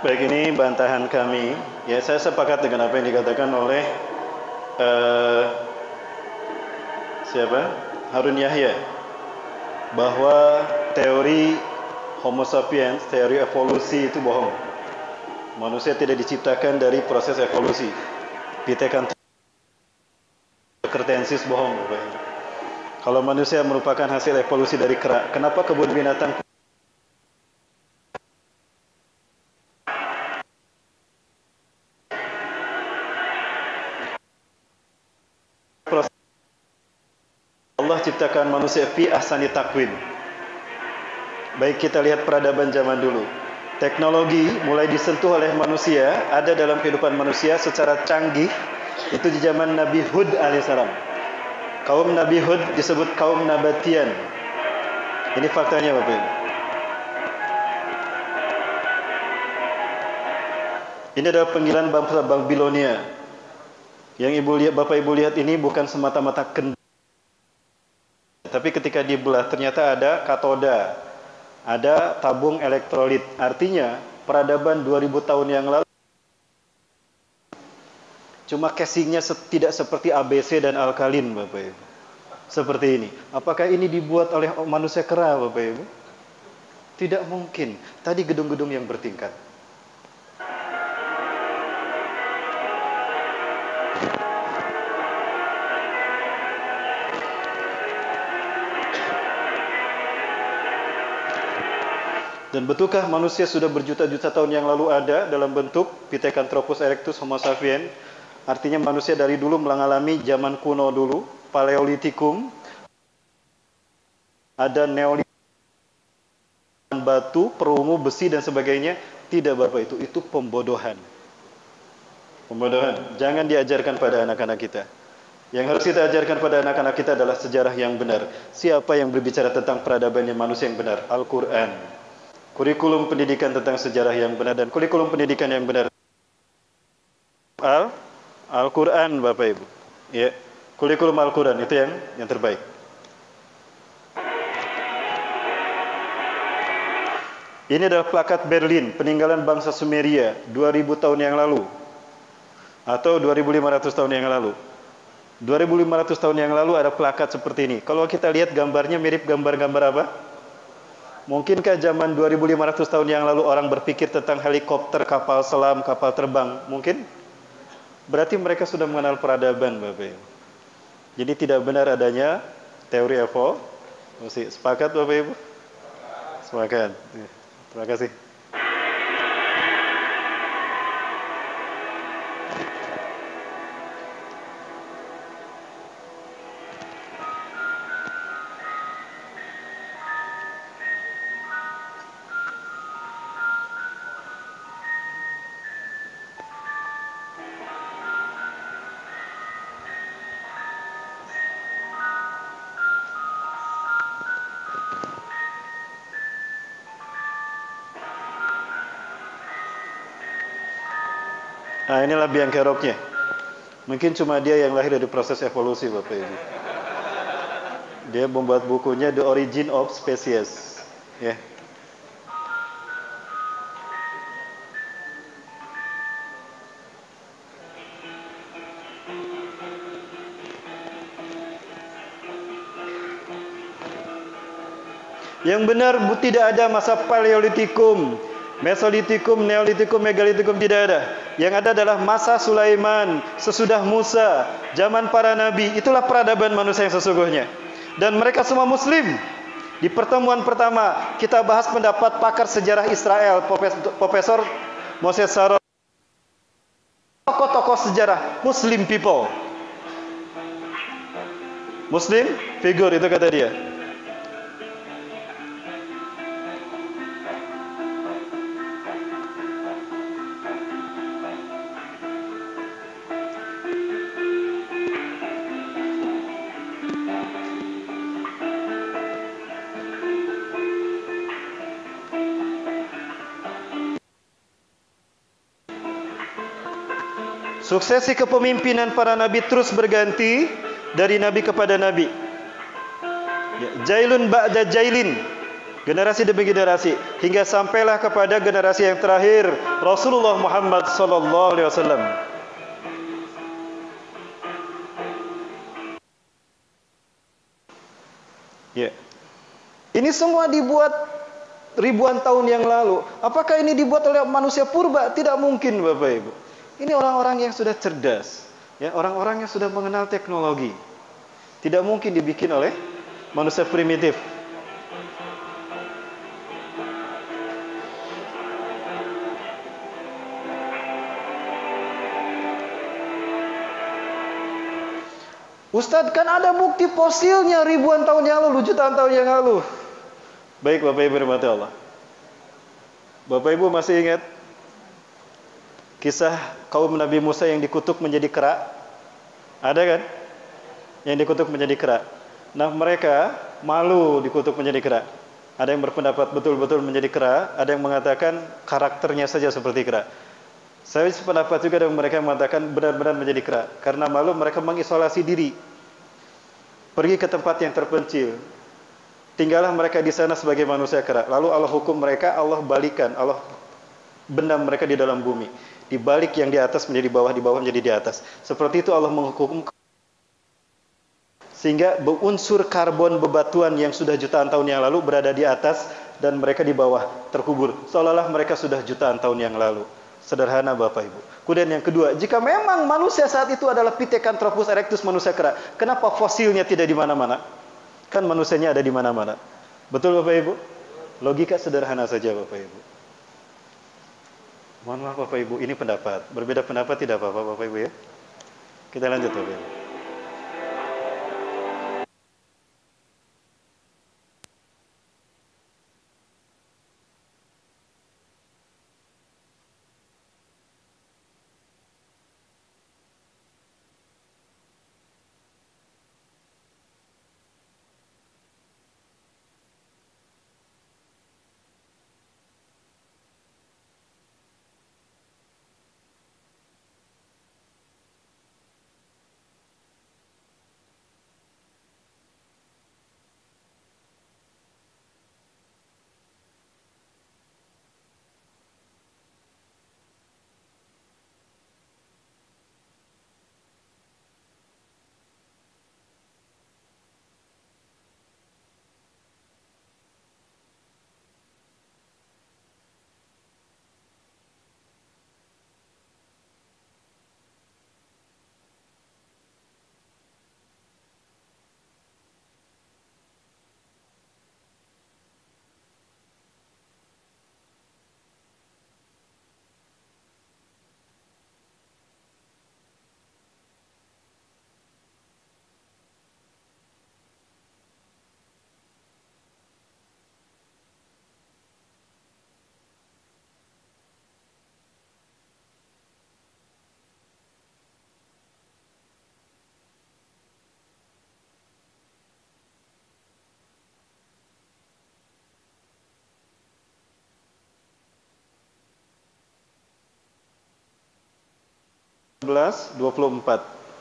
Baik, ini bantahan kami. Ya, saya sepakat dengan apa yang dikatakan oleh siapa? Harun Yahya, bahwa teori Homo sapiens, teori evolusi itu bohong. Manusia tidak diciptakan dari proses evolusi. Pithecanthropus bohong. Kalau manusia merupakan hasil evolusi dari kera, kenapa kebun binatang Allah ciptakan manusia fi ahsani taqwim. Baik, kita lihat peradaban zaman dulu. Teknologi mulai disentuh oleh manusia, ada dalam kehidupan manusia secara canggih, itu di zaman Nabi Hud alaihissalam. Kaum Nabi Hud disebut kaum Nabatian. Ini faktanya Bapak Ibu. Ini adalah penggilan bangsa Babilonia. Yang Bapak Ibu lihat ini bukan semata-mata tapi ketika dibelah ternyata ada katoda, ada tabung elektrolit. Artinya peradaban 2000 tahun yang lalu cuma casingnya tidak seperti ABC dan alkalin, Bapak Ibu. Seperti ini. Apakah ini dibuat oleh manusia kera, Bapak Ibu? Tidak mungkin. Tadi gedung-gedung yang bertingkat. Dan betulkah manusia sudah berjuta-juta tahun yang lalu ada dalam bentuk Pithecanthropus erectus Homo sapiens? Artinya manusia dari dulu mengalami zaman kuno dulu, Paleolitikum, ada Neolitik, batu, perunggu, besi dan sebagainya. Tidak, Bapak, itu pembodohan. Pembodohan. Jangan diajarkan pada anak-anak kita. Yang harus kita ajarkan pada anak-anak kita adalah sejarah yang benar. Siapa yang berbicara tentang peradaban manusia yang benar? Al-Quran. Kurikulum pendidikan tentang sejarah yang benar dan kurikulum pendidikan yang benar. Al-Quran, Bapak Ibu. Ya, kurikulum Al-Quran itu yang terbaik. Ini adalah plakat Berlin, peninggalan bangsa Sumeria 2000 tahun yang lalu atau 2500 tahun yang lalu. 2500 tahun yang lalu ada plakat seperti ini. Kalau kita lihat gambarnya mirip gambar-gambar apa? Mungkinkah zaman 2500 tahun yang lalu orang berpikir tentang helikopter, kapal selam, kapal terbang? Mungkin? Berarti mereka sudah mengenal peradaban, Bapak Ibu. Jadi tidak benar adanya teori evolusi. Sepakat, Bapak Ibu? Sepakat. Terima kasih. Nah, inilah biang keroknya. Mungkin cuma dia yang lahir dari proses evolusi, Bapak Ibu. Dia membuat bukunya The Origin of Species. Ya. Yang benar tidak ada masa Paleolitikum, Mesolitikum, Neolitikum, Megalitikum, tidak ada. Yang ada adalah masa Sulaiman, sesudah Musa, zaman para nabi. Itulah peradaban manusia yang sesungguhnya. Dan mereka semua muslim. Di pertemuan pertama kita bahas pendapat pakar sejarah Israel, Profesor Moses Saron. Tokoh-tokoh sejarah Muslim people, Muslim figure, itu kata dia. Suksesi kepemimpinan para nabi terus berganti dari nabi kepada nabi. Ya, jailun ba'da jailin, generasi demi generasi, hingga sampailah kepada generasi yang terakhir, Rasulullah Muhammad sallallahu alaihi wasallam. Ya. Ini semua dibuat ribuan tahun yang lalu. Apakah ini dibuat oleh manusia purba? Tidak mungkin, Bapak Ibu. Ini orang-orang yang sudah cerdas, ya, orang-orang yang sudah mengenal teknologi. Tidak mungkin dibikin oleh manusia primitif. Ustadz, kan ada bukti fosilnya ribuan tahun yang lalu, jutaan tahun yang lalu. Baik, Bapak Ibu dirahmati Allah. Bapak Ibu masih ingat kisah kaum Nabi Musa yang dikutuk menjadi kera? Ada kan? Yang dikutuk menjadi kera. Nah, mereka malu dikutuk menjadi kera. Ada yang berpendapat betul-betul menjadi kera, ada yang mengatakan karakternya saja seperti kera. Saya sependapat juga dengan mereka yang mengatakan benar-benar menjadi kera. Karena malu mereka mengisolasi diri. Pergi ke tempat yang terpencil. Tinggallah mereka di sana sebagai manusia kera. Lalu Allah hukum mereka, Allah balikan, Allah bendam mereka di dalam bumi. Dibalik yang di atas menjadi bawah, di bawah menjadi di atas. Seperti itu Allah menghukum. Sehingga unsur karbon bebatuan yang sudah jutaan tahun yang lalu berada di atas dan mereka di bawah terkubur. Seolah-olah mereka sudah jutaan tahun yang lalu. Sederhana Bapak Ibu. Kemudian yang kedua, jika memang manusia saat itu adalah Pithecanthropus erectus, manusia kera, kenapa fosilnya tidak di mana-mana? Kan manusianya ada di mana-mana. Betul Bapak Ibu? Logika sederhana saja Bapak Ibu. Mohon maaf Bapak Ibu, ini pendapat. Berbeda pendapat tidak apa-apa Bapak Ibu ya. Kita lanjut Bapak Ibu.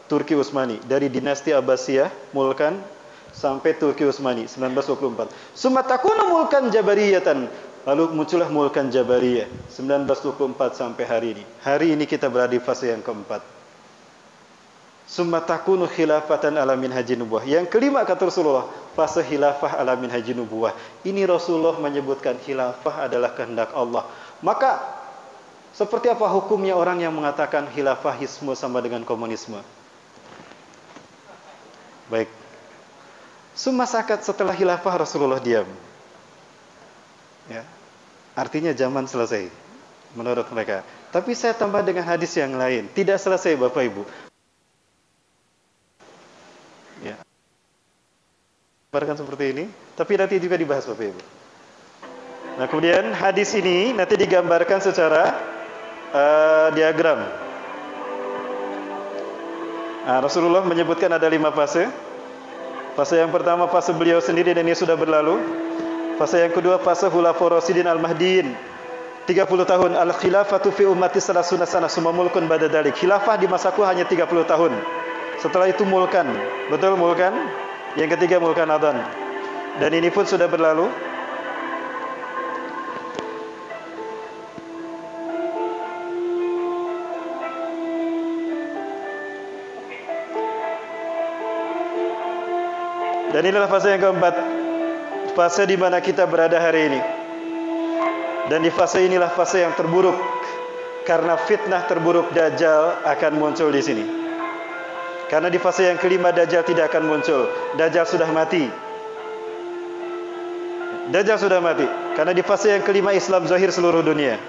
Turki Utsmani, dari dinasti Abbasiyah Mulkan sampai Turki Utsmani 1924. Summa takunu mulkan jabariyatan, lalu muncullah mulkan jabariyah 1924 sampai hari ini. Hari ini kita berada di fase yang keempat. Summa takunu khilafatan ala minhaji nubuwah. Yang kelima kata Rasulullah, fase khilafah ala minhaji nubuwah. Ini Rasulullah menyebutkan khilafah adalah kehendak Allah. Maka seperti apa hukumnya orang yang mengatakan khilafahisme sama dengan komunisme? Baik. Summa sakat, setelah khilafah Rasulullah diam. Ya. Artinya zaman selesai menurut mereka. Tapi saya tambah dengan hadis yang lain, tidak selesai Bapak Ibu. Ya. Bahkan seperti ini, tapi nanti juga dibahas Bapak Ibu. Nah, kemudian hadis ini nanti digambarkan secara diagram. Nah, Rasulullah menyebutkan ada 5 fase. Fase yang pertama fase beliau sendiri dan ini sudah berlalu. Fase yang kedua fase Khulafaur Rasyidin Al-Mahdiin 30 tahun. Al-khilafatu fi ummati salasuna sana summa mulkun ba'da dzalik. Khilafah di masaku hanya 30 tahun. Setelah itu mulkan. Betul mulkan? Yang ketiga mulkan adan. Dan ini pun sudah berlalu. Dan inilah fase yang keempat, fase di mana kita berada hari ini. Dan di fase inilah fase yang terburuk, karena fitnah terburuk Dajjal akan muncul di sini. Karena di fase yang kelima Dajjal tidak akan muncul. Dajjal sudah mati. Dajjal sudah mati. Karena di fase yang kelima Islam zahir seluruh dunia.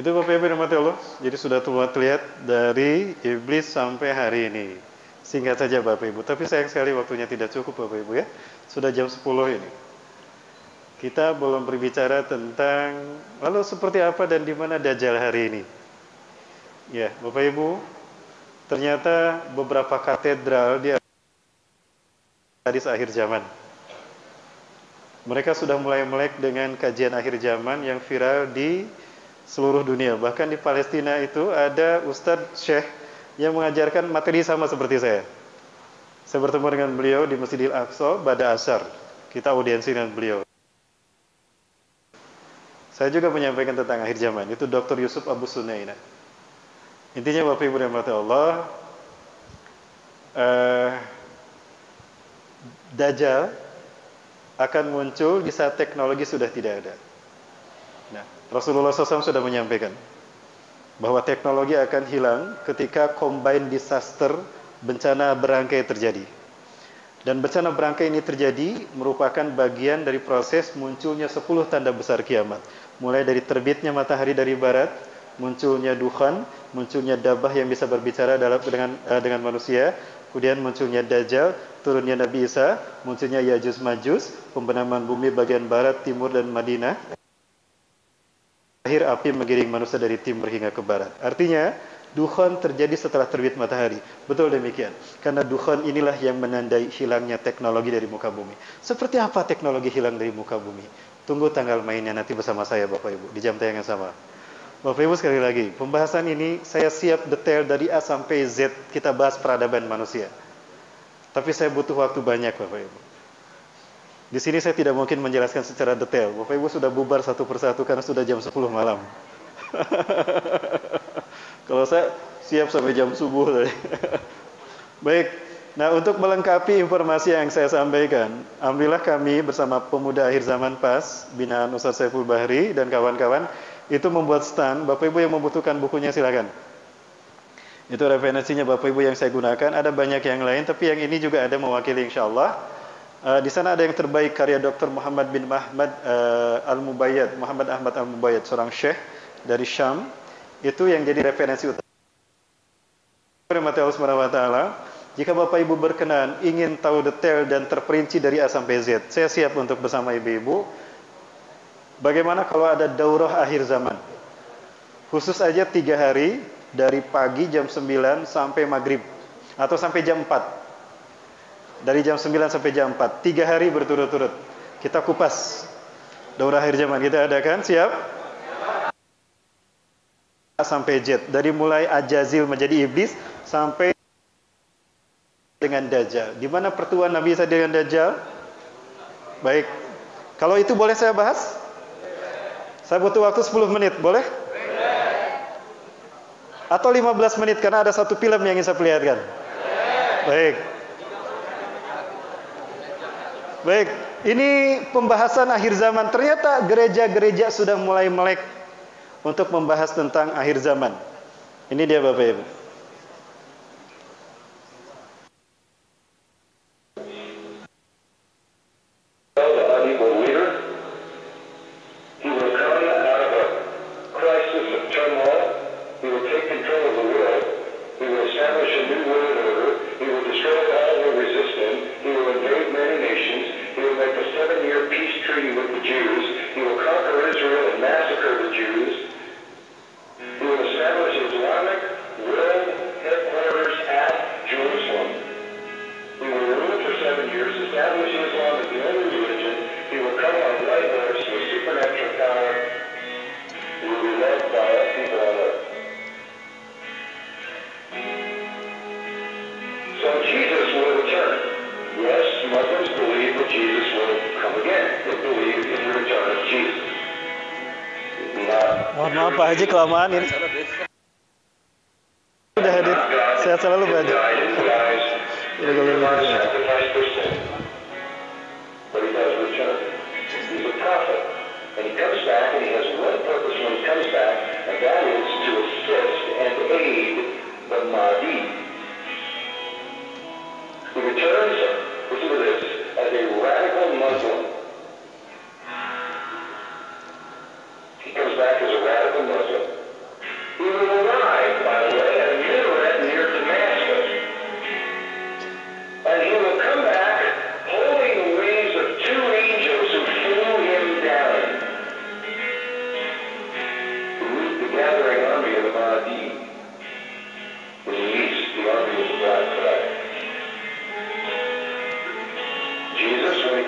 Itu Bapak Ibu rahmati Allah. Jadi sudah terlihat dari iblis sampai hari ini. Singkat saja Bapak Ibu. Tapi sayang sekali waktunya tidak cukup Bapak Ibu ya. Sudah jam 10 ini. Kita belum berbicara tentang lalu seperti apa dan di mana Dajjal hari ini. Ya, Bapak Ibu, ternyata beberapa katedral di hadis akhir zaman. Mereka sudah mulai melek dengan kajian akhir zaman yang viral di seluruh dunia. Bahkan di Palestina itu ada Ustadz Syekh yang mengajarkan materi sama seperti saya. Saya bertemu dengan beliau di Masjidil Aqsa pada Asyar. Kita audiensi dengan beliau. Saya juga menyampaikan tentang akhir zaman. Itu Dr. Yusuf Abu Sunaina. Intinya Bapak Ibu rahmati Allah, Dajjal akan muncul di saat teknologi sudah tidak ada. Nah, Rasulullah SAW sudah menyampaikan bahwa teknologi akan hilang ketika combine disaster, bencana berangkai terjadi. Dan bencana berangkai ini terjadi merupakan bagian dari proses munculnya 10 tanda besar kiamat. Mulai dari terbitnya matahari dari barat, munculnya dukhan, munculnya dabah yang bisa berbicara dengan manusia, kemudian munculnya Dajjal, turunnya Nabi Isa, munculnya Yajuj Majuj, pembenaman bumi bagian barat, timur, dan Madinah. Akhir api menggiring manusia dari timur hingga ke barat. Artinya, dukhan terjadi setelah terbit matahari. Betul demikian. Karena dukhan inilah yang menandai hilangnya teknologi dari muka bumi. Seperti apa teknologi hilang dari muka bumi? Tunggu tanggal mainnya nanti bersama saya Bapak Ibu di jam tayang yang sama. Bapak Ibu sekali lagi, pembahasan ini saya siap detail dari A sampai Z kita bahas peradaban manusia. Tapi saya butuh waktu banyak Bapak Ibu. Di sini saya tidak mungkin menjelaskan secara detail. Bapak Ibu sudah bubar satu persatu karena sudah jam 10 malam. Kalau saya siap sampai jam subuh tadi. Baik, nah untuk melengkapi informasi yang saya sampaikan, alhamdulillah kami bersama Pemuda Akhir Zaman PAS, binaan Ustaz Saiful Bahri dan kawan-kawan, itu membuat stand. Bapak Ibu yang membutuhkan bukunya silakan. Itu referensinya Bapak Ibu yang saya gunakan. Ada banyak yang lain, tapi yang ini juga ada mewakili insyaallah. Di sana ada yang terbaik karya Dr. Muhammad bin Ahmad Al-Mubayyad, Muhammad Ahmad Al-Mubayyad, seorang syekh dari Syam. Itu yang jadi referensi utama. Allah Subhanahu wa taala, jika Bapak Ibu berkenan ingin tahu detail dan terperinci dari A sampai Z, saya siap untuk bersama Ibu-ibu. Bagaimana kalau ada daurah akhir zaman? Khusus aja 3 hari dari pagi jam 9 sampai maghrib atau sampai jam 4. Dari jam 9 sampai jam 4, 3 hari berturut-turut. Kita kupas daurah akhir zaman. Kita adakan, siap? Sampai Z. Dari mulai Ajazil menjadi iblis sampai dengan Dajjal. Di mana pertemuan Nabi Isa dengan Dajjal? Baik. Kalau itu boleh saya bahas? Saya butuh waktu 10 menit, boleh? Atau 15 menit karena ada satu film yang ingin saya perlihatkan. Baik. Baik, ini pembahasan akhir zaman. Ternyata gereja-gereja sudah mulai melek untuk membahas tentang akhir zaman. Ini dia Bapak Ibu. Mohon maaf Pak Haji kelamaan ini. Sudah hadir. Sehat selalu Pak Haji. He comes back as a radical Muslim.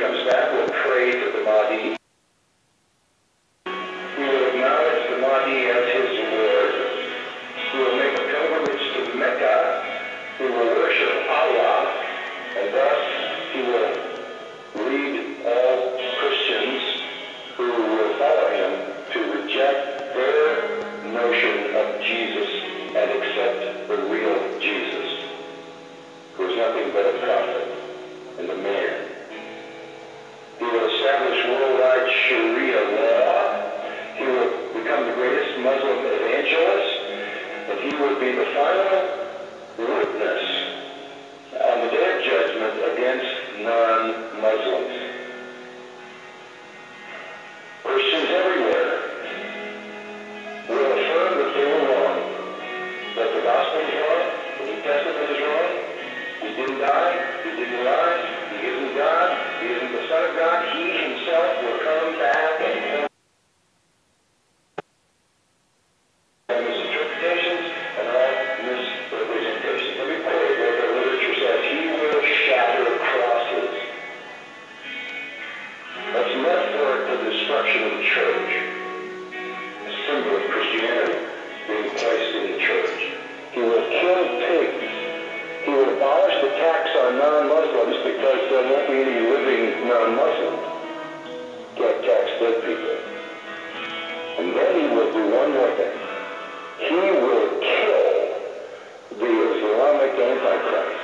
comes back, will pray to the Mahdi. He will acknowledge the Mahdi as his Lord. He will make a pilgrimage to Mecca. He will worship Allah, and thus he will lead all Christians who will follow him to reject their notion of Jesus and accept the real Jesus, who is nothing but a prophet and a man. He will establish worldwide Sharia law. He will become the greatest Muslim evangelist, and he will be the final witness on the day of judgment against non-Muslims. Christians everywhere will affirm that they were wrong, that the gospel is wrong, the New Testament is wrong, he didn't die, he didn't rise, he isn't God, he isn't the Son of God, he himself will come back and misinterpretations and all misrepresentations. Let me quote what the literature says. He will shatter crosses. That's metaphoric for the destruction of the church. A symbol of Christianity being placed in the church. He will kill pigs. He will abolish the tax on non-Muslims because there won't be any living non-Muslims. Can't tax dead people. And then he will do one more thing. He will kill the Islamic Antichrist.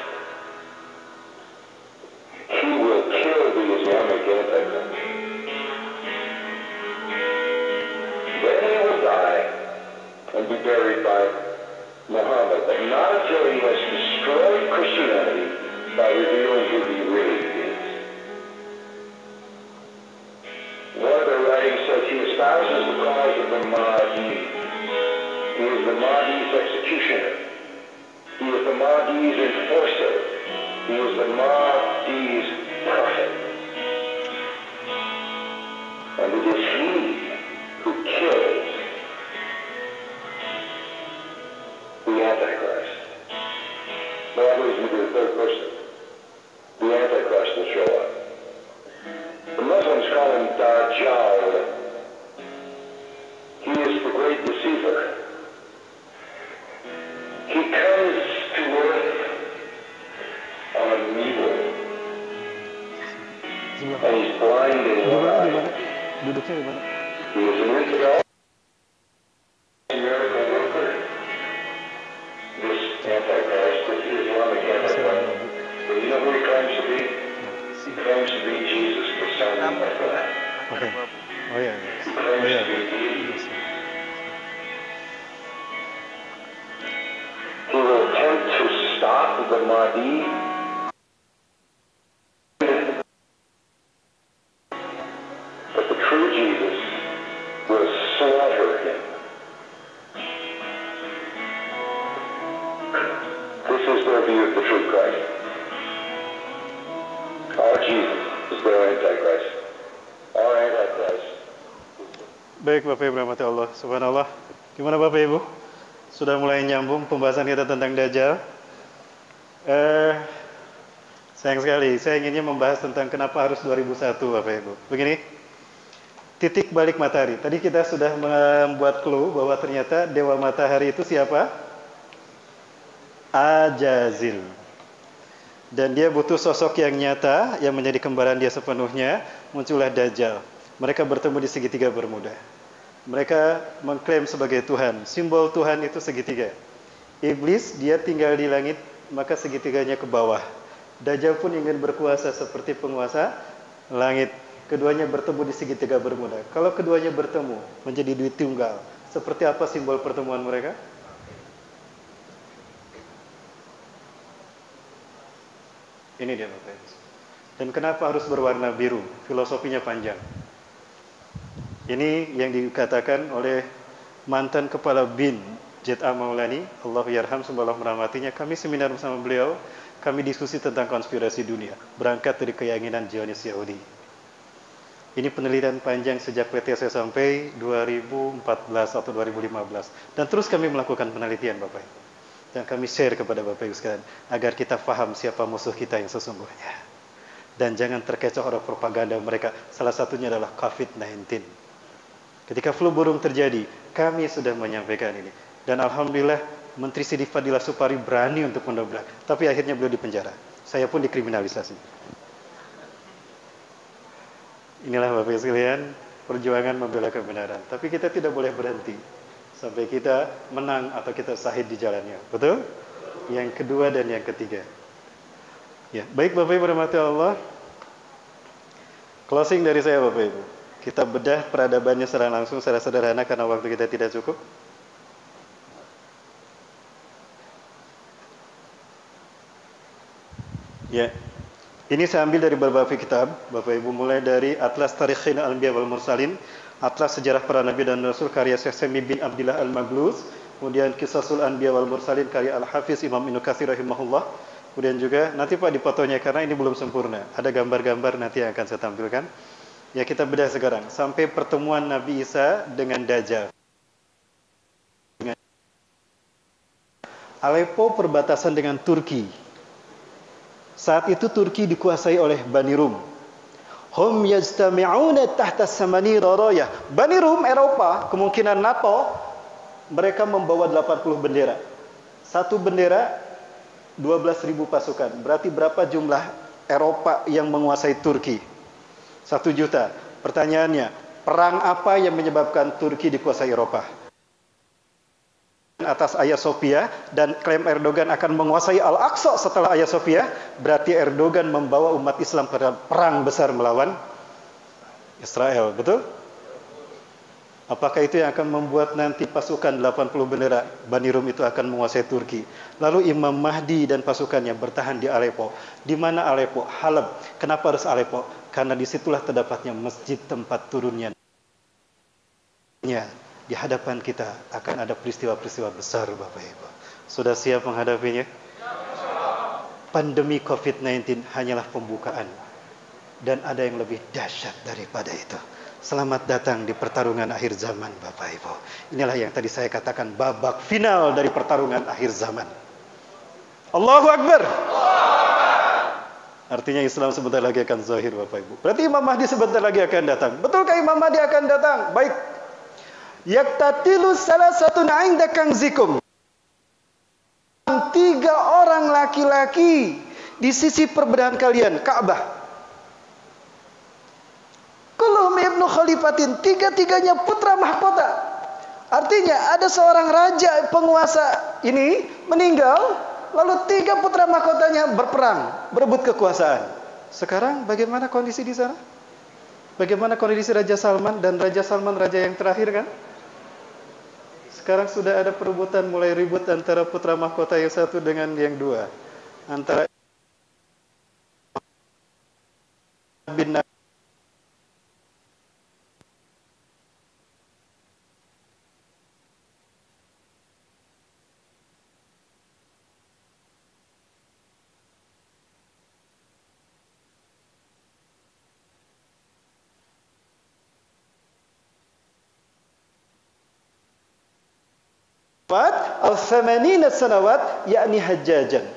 He will kill the Islamic Antichrist. Then he will die and be buried by Muhammad, but not until he has destroyed Christianity by revealing who he really is. One of their writings says he espouses the cause of the Mahdi. He is the Mahdi's executioner. He is the Mahdi's enforcer. He is the Mahdi's prophet. And it is he who kills the Antichrist. Now that leads me to the third person. The Antichrist will show up. The Muslims call him Dajjal. He is the great deceiver. He comes to earth on a mule. And he's blind and one-eyed. Duduknya di mana? He is an infidel, a miracle worker. This Antichrist, this Islamic Antichrist. But you know who he claims to be? He claims to be Jesus, the Son of God. Oke. Oh iya. He claims Oh iya. to be Jesus. He will attempt to stop the Mahdi. But the true Jesus will slaughter him. This is their view of the true Christ. Our Jesus is their Antichrist. Our Antichrist. Baik Bapak Ibu rahmati Allah. Subhanallah. Gimana Bapak Ibu? Sudah mulai nyambung pembahasan kita tentang Dajjal. Sayang sekali, saya inginnya membahas tentang kenapa harus 2001 Bapak Ibu. Begini, titik balik matahari. Tadi kita sudah membuat clue bahwa ternyata Dewa Matahari itu siapa? Ajazil. Dan dia butuh sosok yang nyata, yang menjadi kembaran dia sepenuhnya. Muncullah Dajjal. Mereka bertemu di segitiga Bermuda. Mereka mengklaim sebagai Tuhan. Simbol Tuhan itu segitiga. Iblis dia tinggal di langit, maka segitiganya ke bawah. Dajjal pun ingin berkuasa seperti penguasa langit. Keduanya bertemu di segitiga Bermuda. Kalau keduanya bertemu menjadi dua tunggal, seperti apa simbol pertemuan mereka? Ini dia Bapak Ibu. Dan kenapa harus berwarna biru? Filosofinya panjang. Ini yang dikatakan oleh mantan kepala BIN Z.A. Maulani, Allah yarham, semoga Allah merahmatinya. Kami seminar bersama beliau, kami diskusi tentang konspirasi dunia, berangkat dari keyakinan Zionis Yahudi. Ini penelitian panjang sejak PTC sampai 2014 atau 2015. Dan terus kami melakukan penelitian Bapak Ibu. Dan kami share kepada Bapak Ibu sekalian, agar kita paham siapa musuh kita yang sesungguhnya. Dan jangan terkecoh oleh propaganda mereka. Salah satunya adalah COVID-19. Ketika flu burung terjadi, kami sudah menyampaikan ini. Dan alhamdulillah Menteri Siti Fadila Supari berani untuk mendobrak. Tapi akhirnya beliau dipenjara. Saya pun dikriminalisasi. Inilah Bapak Ibu sekalian, perjuangan membela kebenaran. Tapi kita tidak boleh berhenti sampai kita menang atau kita sahid di jalannya. Betul? Yang kedua dan yang ketiga. Ya, baik Bapak Ibu rahmati Allah. Closing dari saya Bapak Ibu. Kita bedah peradabannya secara langsung, secara sederhana karena waktu kita tidak cukup. Ya, ini saya ambil dari beberapa kitab, Bapak Ibu, mulai dari Atlas Tarikhin Al-Anbiya wal Mursalin, Atlas Sejarah Para Nabi dan Rasul karya Syekh Sami bin Abdillah Al-Magluz, kemudian Qisasul Anbiya wal Mursalin karya Al-Hafiz Imam Ibnu Katsir rahimahullah, kemudian juga nanti Pak dipoto-nya karena ini belum sempurna, ada gambar-gambar nanti yang akan saya tampilkan. Ya, kita bedah sekarang sampai pertemuan Nabi Isa dengan Dajjal. Aleppo perbatasan dengan Turki. Saat itu Turki dikuasai oleh Bani Rum. Hum yajtami'una tahta samani rarayah. Bani Rum, Eropa, kemungkinan NATO, mereka membawa 80 bendera. Satu bendera 12.000 pasukan. Berarti berapa jumlah Eropa yang menguasai Turki? 1 juta. Pertanyaannya, perang apa yang menyebabkan Turki dikuasai Eropa? Atas Hagia Sophia dan klaim Erdogan akan menguasai Al-Aqsa setelah Hagia Sophia, berarti Erdogan membawa umat Islam pada perang besar melawan Israel, betul? Apakah itu yang akan membuat nanti pasukan 80 bendera Bani Rum itu akan menguasai Turki? Lalu Imam Mahdi dan pasukannya bertahan di Aleppo. Di mana Aleppo? Halab. Kenapa harus Aleppo? Karena disitulah terdapatnya masjid tempat turunnya. Di hadapan kita akan ada peristiwa-peristiwa besar Bapak Ibu. Sudah siap menghadapinya? Pandemi COVID-19 hanyalah pembukaan. Dan ada yang lebih dahsyat daripada itu. Selamat datang di pertarungan akhir zaman Bapak Ibu. Inilah yang tadi saya katakan babak final dari pertarungan akhir zaman. Allahu Akbar. Artinya Islam sebentar lagi akan zahir Bapak Ibu. Berarti Imam Mahdi sebentar lagi akan datang. Betulkah Imam Mahdi akan datang? Baik. Yaktatilu salah satu inda kanzikum. 3 orang laki-laki di sisi perbedaan kalian, Ka'bah. Kulluhum ibnu khalifatin, 3-3-nya putra mahkota. Artinya ada seorang raja penguasa ini meninggal, lalu 3 putra mahkotanya berperang, berebut kekuasaan. Sekarang bagaimana kondisi di sana? Bagaimana kondisi Raja Salman dan Raja Salman raja yang terakhir kan? Sekarang sudah ada perebutan, mulai ribut antara putra mahkota yang satu dengan yang dua. Antara bin al-thamanina sanawat, yakni hajjajan.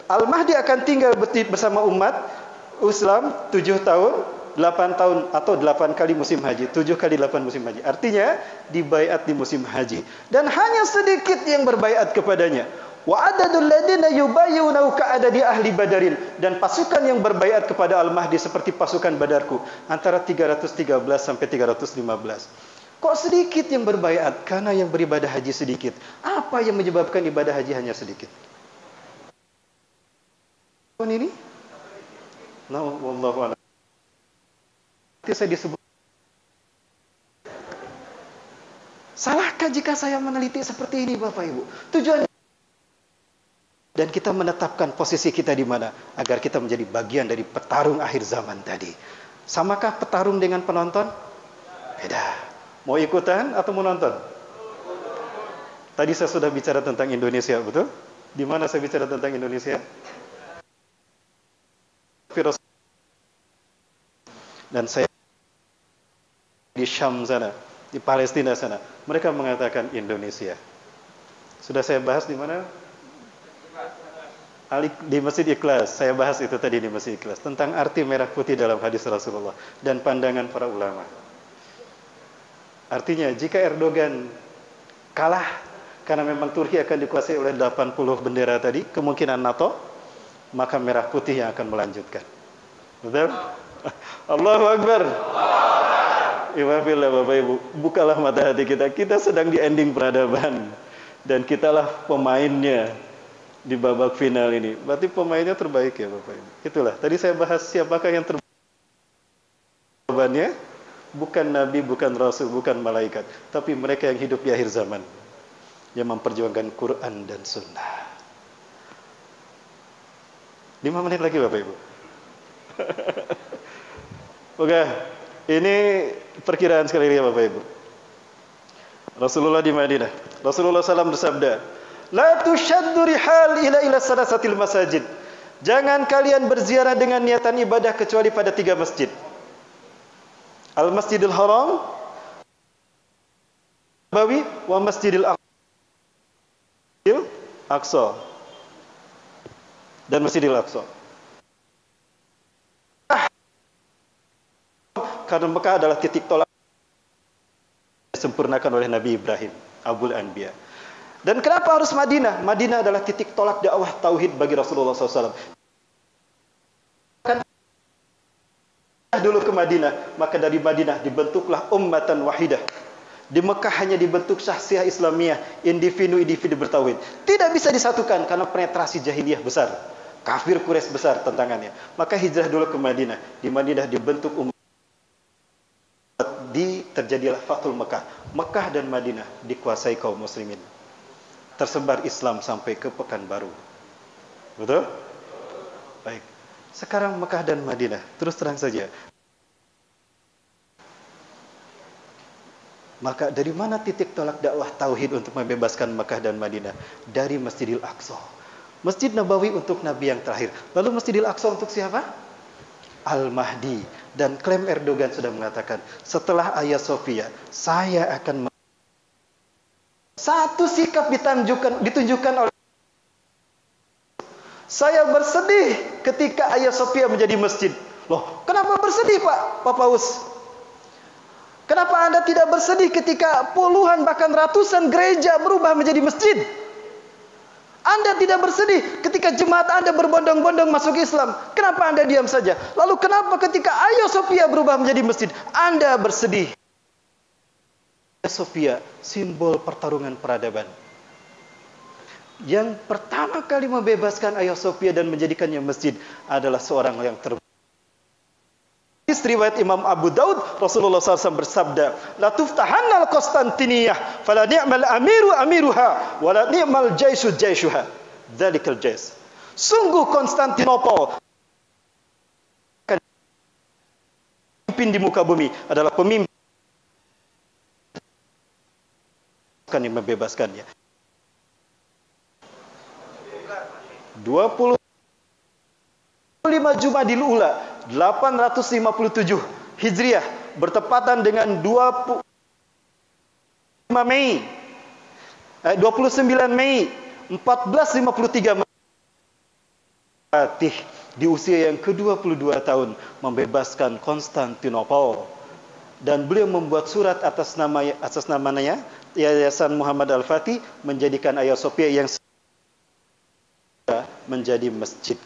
Al-Mahdi akan tinggal bersama umat Islam 7 tahun, 8 tahun atau 8 kali musim haji, 7 kali 8 musim haji. Artinya dibaiat di musim haji. Dan hanya sedikit yang berbaiat kepadanya. Wa adadul ladina yubayyunau ka'adadi ahli Badarin, dan pasukan yang berbaiat kepada Al-Mahdi seperti pasukan Badarku antara 313 sampai 315. Kok sedikit yang berbaiat? Karena yang beribadah haji sedikit. Apa yang menyebabkan ibadah haji hanya sedikit? Ini? No, wallahu a'lam. Saya disebut. Salahkah jika saya meneliti seperti ini Bapak Ibu? Tujuan dan kita menetapkan posisi kita di mana agar kita menjadi bagian dari petarung akhir zaman tadi. Samakah petarung dengan penonton? Beda. Mau ikutan atau mau nonton? Tadi saya sudah bicara tentang Indonesia, betul? Di mana saya bicara tentang Indonesia? Dan saya di Syam sana, di Palestina sana, mereka mengatakan Indonesia. Sudah saya bahas di mana? Di Masjid Ikhlas, saya bahas itu tadi di Masjid Ikhlas, tentang arti merah putih dalam hadis Rasulullah dan pandangan para ulama. Artinya, jika Erdogan kalah, karena memang Turki akan dikuasai oleh 80 bendera tadi, kemungkinan NATO, maka merah putih yang akan melanjutkan. Betul? Allahu Akbar. Iwafillah Bapak Ibu, bukalah mata hati kita. Kita sedang di ending peradaban, dan kitalah pemainnya di babak final ini. Berarti pemainnya terbaik ya Bapak Ibu. Itulah, tadi saya bahas siapakah yang terbaik. Jawabannya, bukan Nabi, bukan Rasul, bukan malaikat, tapi mereka yang hidup di akhir zaman, yang memperjuangkan Quran dan Sunnah. 5 menit lagi Bapak Ibu. Oke, ini perkiraan sekali lagi Bapak Ibu. Rasulullah di Madinah, Rasulullah SAW bersabda, La tushaddu rihal ila salasatil masajid. Jangan kalian berziarah dengan niatan ibadah kecuali pada 3 masjid. Al-Masjidil Haram, Nabawi, wa Masjidil Aqsa. Dan Masjidil Aqsa. Karena Mekah adalah titik tolak disempurnakan oleh Nabi Ibrahim, Abul Anbiya. Dan kenapa harus Madinah? Madinah adalah titik tolak dakwah tauhid bagi Rasulullah SAW. Dulu ke Madinah, maka dari Madinah dibentuklah ummatan wahidah. Di Mekah hanya dibentuk syahsiah Islamiyah, individu-individu bertauhid. Tidak bisa disatukan karena penetrasi jahiliyah besar. Kafir Quraisy besar tantangannya. Maka hijrah dulu ke Madinah. Di Madinah dibentuk umat. Terjadilah Fathul Mekah. Mekah dan Madinah dikuasai kaum muslimin. Tersebar Islam sampai ke Pekanbaru. Betul? Baik. Sekarang Mekah dan Madinah, terus terang saja. Maka dari mana titik tolak dakwah tauhid untuk membebaskan Mekah dan Madinah? Dari Masjidil Aqsa. Masjid Nabawi untuk Nabi yang terakhir. Lalu Masjidil Aqsa untuk siapa? Al-Mahdi. Dan klaim Erdogan sudah mengatakan, setelah Hagia Sophia, saya akan satu sikap ditunjukkan oleh saya bersedih ketika Hagia Sophia menjadi masjid. Loh, kenapa bersedih Pak Paus? Kenapa Anda tidak bersedih ketika puluhan bahkan ratusan gereja berubah menjadi masjid? Anda tidak bersedih ketika jemaat Anda berbondong-bondong masuk Islam. Kenapa Anda diam saja? Lalu kenapa ketika Hagia Sophia berubah menjadi masjid, Anda bersedih? Hagia Sophia, simbol pertarungan peradaban. Yang pertama kali membebaskan Hagia Sophia dan menjadikannya masjid adalah seorang yang terbaik. Riwayat Imam Abu Daud, Rasulullah SAW bersabda, La tuftahannal Konstantiniyah, fala ni'mal amiru amiruha, wala ni'mal jaisu jaisuha. Dzalikal jais. Sungguh Konstantinopel, pemimpin di muka bumi, adalah pemimpin yang membebaskannya. 25 Jumadil Ula 857 Hijriah bertepatan dengan 29 Mei 1453 Fatih di usia yang ke-22 tahun membebaskan Konstantinopel, dan beliau membuat surat atas namanya Yayasan Muhammad Al-Fatih menjadikan Hagia Sophia yang menjadi masjid.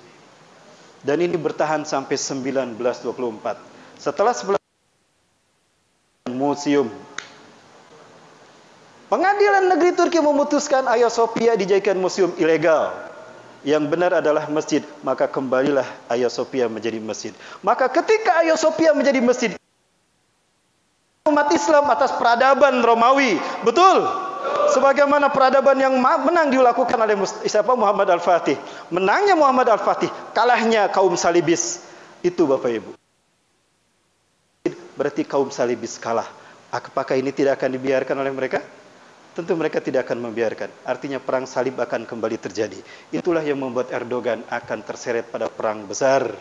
Dan ini bertahan sampai 1924. Setelah 19 museum. Pengadilan negeri Turki memutuskan Hagia Sophia dijadikan museum ilegal. Yang benar adalah masjid. Maka kembalilah Hagia Sophia menjadi masjid. Maka ketika Hagia Sophia menjadi masjid, umat Islam atas peradaban Romawi. Betul? Sebagaimana peradaban yang menang dilakukan oleh Muhammad Al-Fatih. Menangnya Muhammad Al-Fatih, kalahnya kaum salibis. Itu Bapak Ibu. Berarti kaum salibis kalah. Apakah ini tidak akan dibiarkan oleh mereka? Tentu mereka tidak akan membiarkan. Artinya perang salib akan kembali terjadi. Itulah yang membuat Erdogan akan terseret pada perang besar.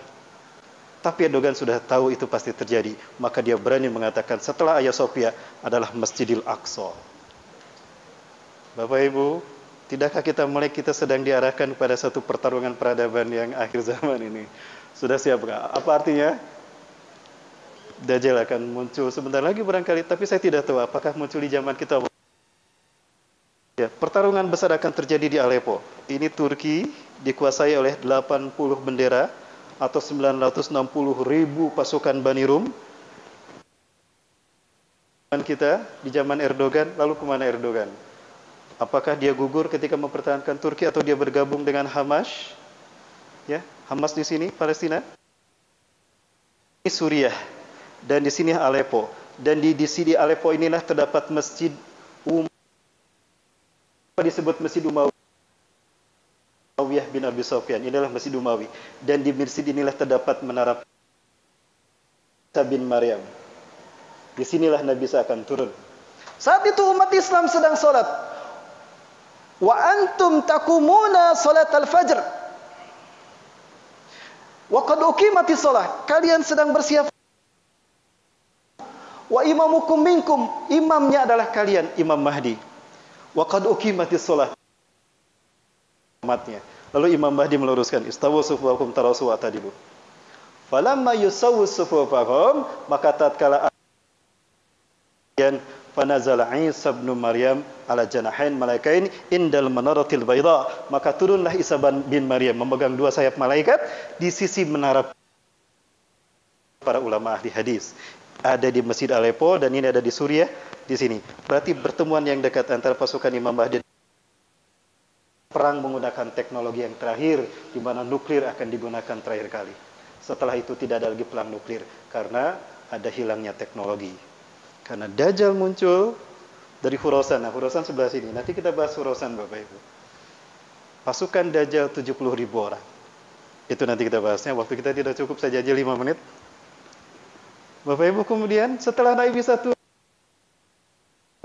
Tapi Erdogan sudah tahu itu pasti terjadi. Maka dia berani mengatakan setelah Hagia Sophia adalah Masjidil Aqsa. Bapak Ibu, Tidakkah kita melek kita sedang diarahkan pada satu pertarungan peradaban yang akhir zaman ini? Sudah siapkah? Apa artinya? Dajjal akan muncul sebentar lagi barangkali, tapi saya tidak tahu apakah muncul di zaman kita. Ya, pertarungan besar akan terjadi di Aleppo. Ini Turki dikuasai oleh 80 bendera atau 960.000 pasukan Bani Rum. Kita di zaman Erdogan, lalu kemana Erdogan? Apakah dia gugur ketika mempertahankan Turki atau dia bergabung dengan Hamas? Ya, Hamas di sini Palestina. Ini Suriah dan di sini Aleppo. Dan di sini Aleppo inilah terdapat masjid disebut Masjid Umayyah bin Abi Sufyan. Inilah Masjid Umawi. Dan di masjid inilah terdapat menara Isa bin Maryam. Di sinilah Nabi Isa akan turun. Saat itu umat Islam sedang sholat. Wa antum takumuna salat al-fajr. Wa qad uqimatis shalah. Kalian sedang bersiap. Wa imamukum minkum. Imamnya adalah kalian, Imam Mahdi. Wa qad uqimatis shalah. Lalu Imam Mahdi meluruskan, istawu sufufakum tarasu wa tadibu. Falamma yusawwu sufufakum, maka tatkala fanazala Isa bin Maryam ala janahain malaikain indal manaratil bayda, maka turunlah Isa bin Maryam memegang dua sayap malaikat di sisi menara. Para ulama ahli hadis ada di Masjid Aleppo dan ini ada di Suriah di sini. Berarti pertemuan yang dekat antara pasukan Imam Mahdi, perang menggunakan teknologi yang terakhir, di mana nuklir akan digunakan terakhir kali. Setelah itu tidak ada lagi perang nuklir karena ada hilangnya teknologi. Karena Dajjal muncul dari Khurasan. Nah, Khurasan sebelah sini. Nanti kita bahas Khurasan, Bapak Ibu. Pasukan Dajjal 70.000 orang. Itu nanti kita bahasnya. Waktu kita tidak cukup, saya janji 5 menit. Bapak Ibu, kemudian setelah Nabi Isa turun,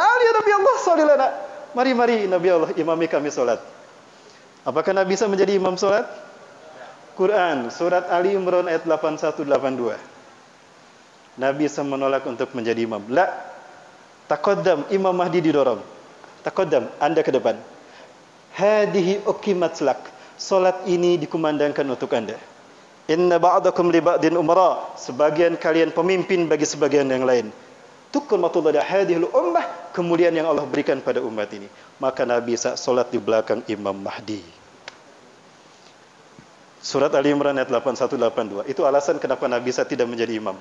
ya Nabi Allah, sholilana. Mari Nabi Allah, imami kami sholat. Apakah Nabi Isa menjadi imam sholat? Quran, surat Ali Imran ayat 81-82. Nabi Isa menolak untuk menjadi imam. La, taqaddam, Imam Mahdi didorong. Taqaddam, Anda ke depan. Hadihi uqimat lak. Salat ini dikumandangkan untuk Anda. Inna ba'dakum li ba'din umara. Sebagian kalian pemimpin bagi sebagian yang lain. Tuqmatullah hadhil ummah, kemuliaan yang Allah berikan pada umat ini. Maka Nabi Isa salat di belakang Imam Mahdi. Surat Ali Imran ayat 81-82. Itu alasan kenapa Nabi Isa tidak menjadi imam.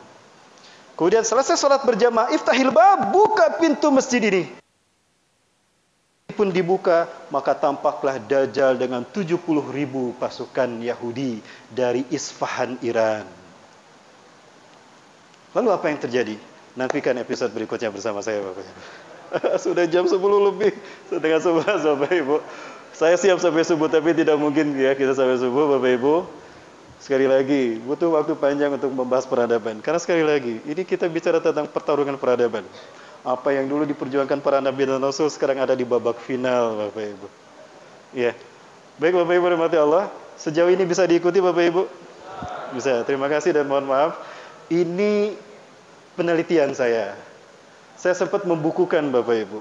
Kemudian selesai sholat berjamaah, iftahil bab, buka pintu masjid ini. Pun dibuka, maka tampaklah Dajjal dengan 70.000 pasukan Yahudi dari Isfahan, Iran. Lalu apa yang terjadi? Nantikan episode berikutnya bersama saya, Bapak Ibu. Sudah jam 10 lebih, setengah 11, Bapak Ibu. Saya siap sampai subuh, tapi tidak mungkin ya kita sampai subuh, Bapak Ibu. Sekali lagi, butuh waktu panjang untuk membahas peradaban. Karena sekali lagi, ini kita bicara tentang pertarungan peradaban. Apa yang dulu diperjuangkan para Nabi dan Rasul sekarang ada di babak final, Bapak Ibu. Ya, baik Bapak Ibu, rahmati Allah. Sejauh ini bisa diikuti Bapak Ibu? Bisa, terima kasih dan mohon maaf. Ini penelitian saya. Saya sempat membukukan Bapak Ibu.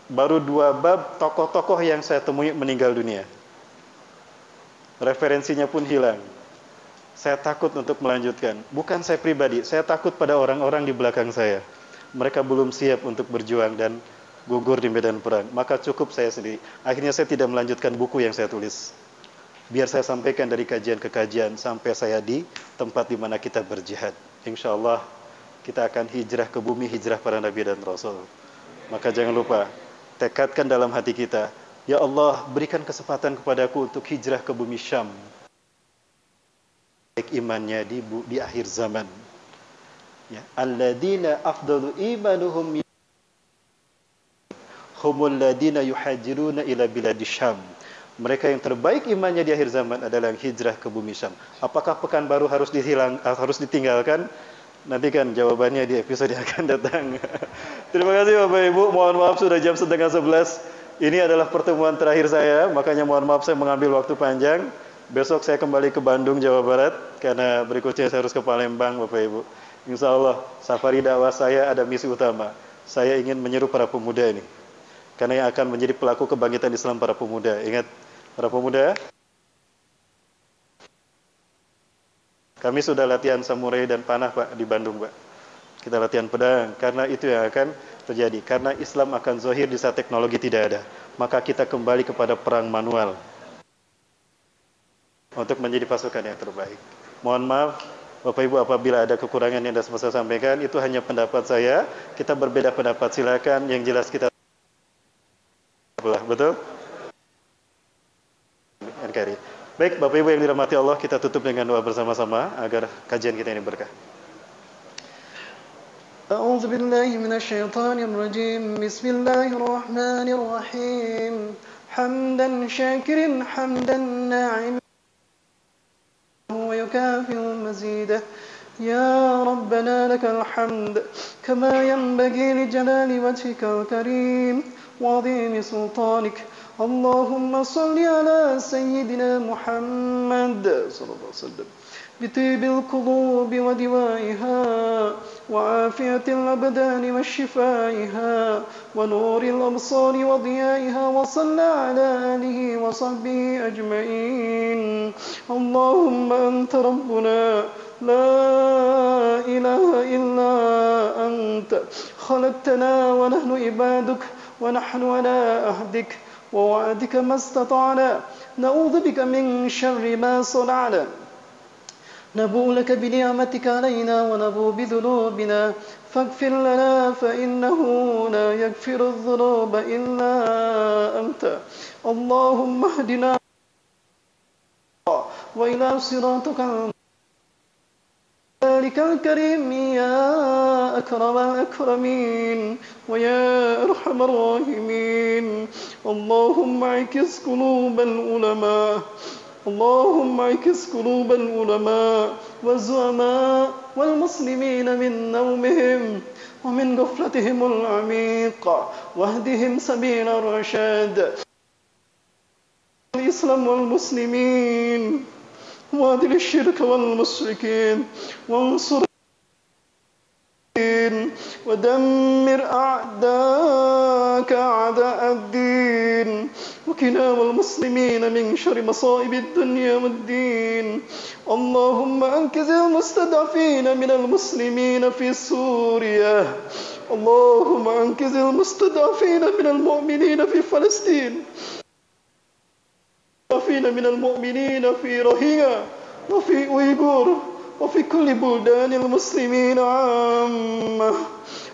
Baru 2 bab tokoh-tokoh yang saya temui meninggal dunia. Referensinya pun hilang. Saya takut untuk melanjutkan. Bukan saya pribadi, saya takut pada orang-orang di belakang saya. Mereka belum siap untuk berjuang dan gugur di medan perang. Maka cukup saya sendiri. Akhirnya saya tidak melanjutkan buku yang saya tulis. Biar saya sampaikan dari kajian ke kajian sampai saya di tempat di mana kita berjihad. Insya Allah kita akan hijrah ke bumi, hijrah para Nabi dan Rasul. Maka jangan lupa, tekadkan dalam hati kita, ya Allah, berikan kesempatan kepadaku untuk hijrah ke bumi Syam. Baik imannya di akhir zaman. Ya, alladzina afdalu imanuhum humul ladina yuhajiruna ila biladi Syam. Mereka yang terbaik imannya di akhir zaman adalah yang hijrah ke bumi Syam. Apakah Pekanbaru harus ditinggalkan? Nantikan jawabannya di episode yang akan datang. Terima kasih Bapak Ibu. Mohon maaf sudah jam 10:30. Ini adalah pertemuan terakhir saya, makanya mohon maaf saya mengambil waktu panjang. Besok saya kembali ke Bandung, Jawa Barat, karena berikutnya saya harus ke Palembang, Bapak Ibu. Insya Allah, safari dakwah saya ada misi utama. Saya ingin menyeru para pemuda ini. Karena yang akan menjadi pelaku kebangkitan Islam para pemuda. Ingat, para pemuda, kami sudah latihan samurai dan panah Pak di Bandung Pak. Kita latihan pedang, karena itu yang akan terjadi. Karena Islam akan zahir di saat teknologi tidak ada. Maka kita kembali kepada perang manual untuk menjadi pasukan yang terbaik. Mohon maaf Bapak Ibu apabila ada kekurangan yang sudah saya sampaikan, itu hanya pendapat saya. Kita berbeda pendapat, silakan. Yang jelas kita belah, betul? NKRI. Baik, Bapak Ibu yang dirahmati Allah, kita tutup dengan doa bersama-sama agar kajian kita ini berkah. أعوذ بالله من الشيطان الرجيم بسم الله الرحمن الرحيم حمدا شاكرا حمدا ناعما ويكافئ مزيده يا ربنا لك الحمد كما ينبغي لجلال وجهك الكريم وعظيم سلطانك اللهم صل على سيدنا محمد صلى الله عليه وسلم بطيب القلوب ودوائها وعافية الأبدان وشفائها ونور الأبصار وضيائها وصلى على آله وصحبه أجمعين اللهم أنت ربنا لا إله إلا أنت خلقتنا ونحن عبادك ونحن على عهدك ووعدك ما استطعنا نعوذ بك من شر ما صنعنا نبوء لك بنعمتك علينا ونبوء بذنوبنا فاغفر لنا فإنه لا يغفر الذنوب إلا أنت اللهم اهدنا وإلى صراطك ذلك الكريم يا أكرم الأكرمين ويا أرحم الراحمين اللهم اعكس قلوب العلماء اللهم اعكس قلوب العلماء والزعماء والمسلمين من نومهم ومن غفلتهم العميقة واهدهم سبيل الرشاد الإسلام والمسلمين وأذل الشرك والمشركين وانصر ودمر أعداءك أعداء الدين وكنا والمسلمين من شر مصائب الدنيا والدين اللهم أنقذ المستضعفين من المسلمين في سوريا اللهم أنقذ المستضعفين من المؤمنين في فلسطين من المؤمنين في روهينيا وفي أويغور وفي كل بلدان المسلمين عامة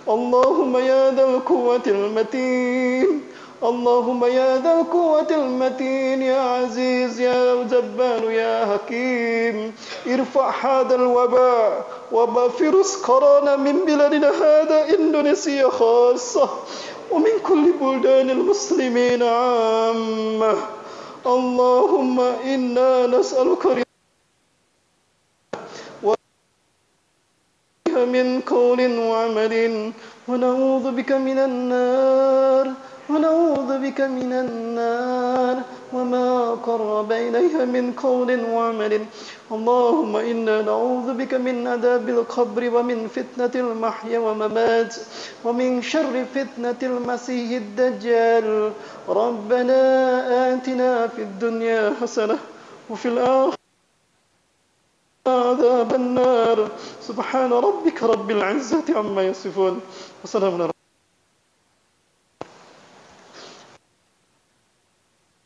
اللهم يا ذا القوة المتين اللهم يا ذا القوة المتين يا عزيز يا جبار يا حكيم ارفع هذا الوباء وبا فيروس كورونا من بلادنا هذا إندونيسيا خاصة ومن كل بلدان المسلمين عامة اللهم إنا نسألك من قول وعمل ونعوذ بك من النار وما قرب إليها من قول وعمل اللهم إنا نعوذ بك من عذاب القبر ومن فتنة المحيا والممات ومن شر فتنة المسيح الدجال ربنا آتنا في الدنيا حسنة وفي الآخرة عذاب النار سبحان ربك رب العزة عما يصفون وسلام على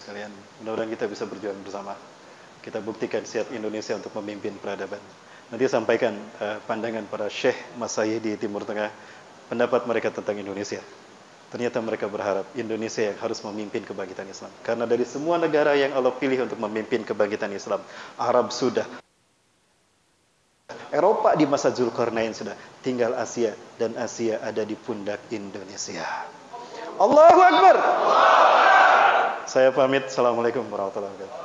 sekalian. Mudah-mudahan kita bisa berjuang bersama. Kita buktikan siap Indonesia untuk memimpin peradaban. Nanti sampaikan pandangan para syekh masyayikh di Timur Tengah, pendapat mereka tentang Indonesia. Ternyata mereka berharap Indonesia yang harus memimpin kebangkitan Islam. Karena dari semua negara yang Allah pilih untuk memimpin kebangkitan Islam, Arab sudah, Eropa di masa Zulkarnain sudah, tinggal Asia, dan Asia ada di pundak Indonesia. Allahu Akbar. Saya pamit. Assalamualaikum warahmatullahi wabarakatuh.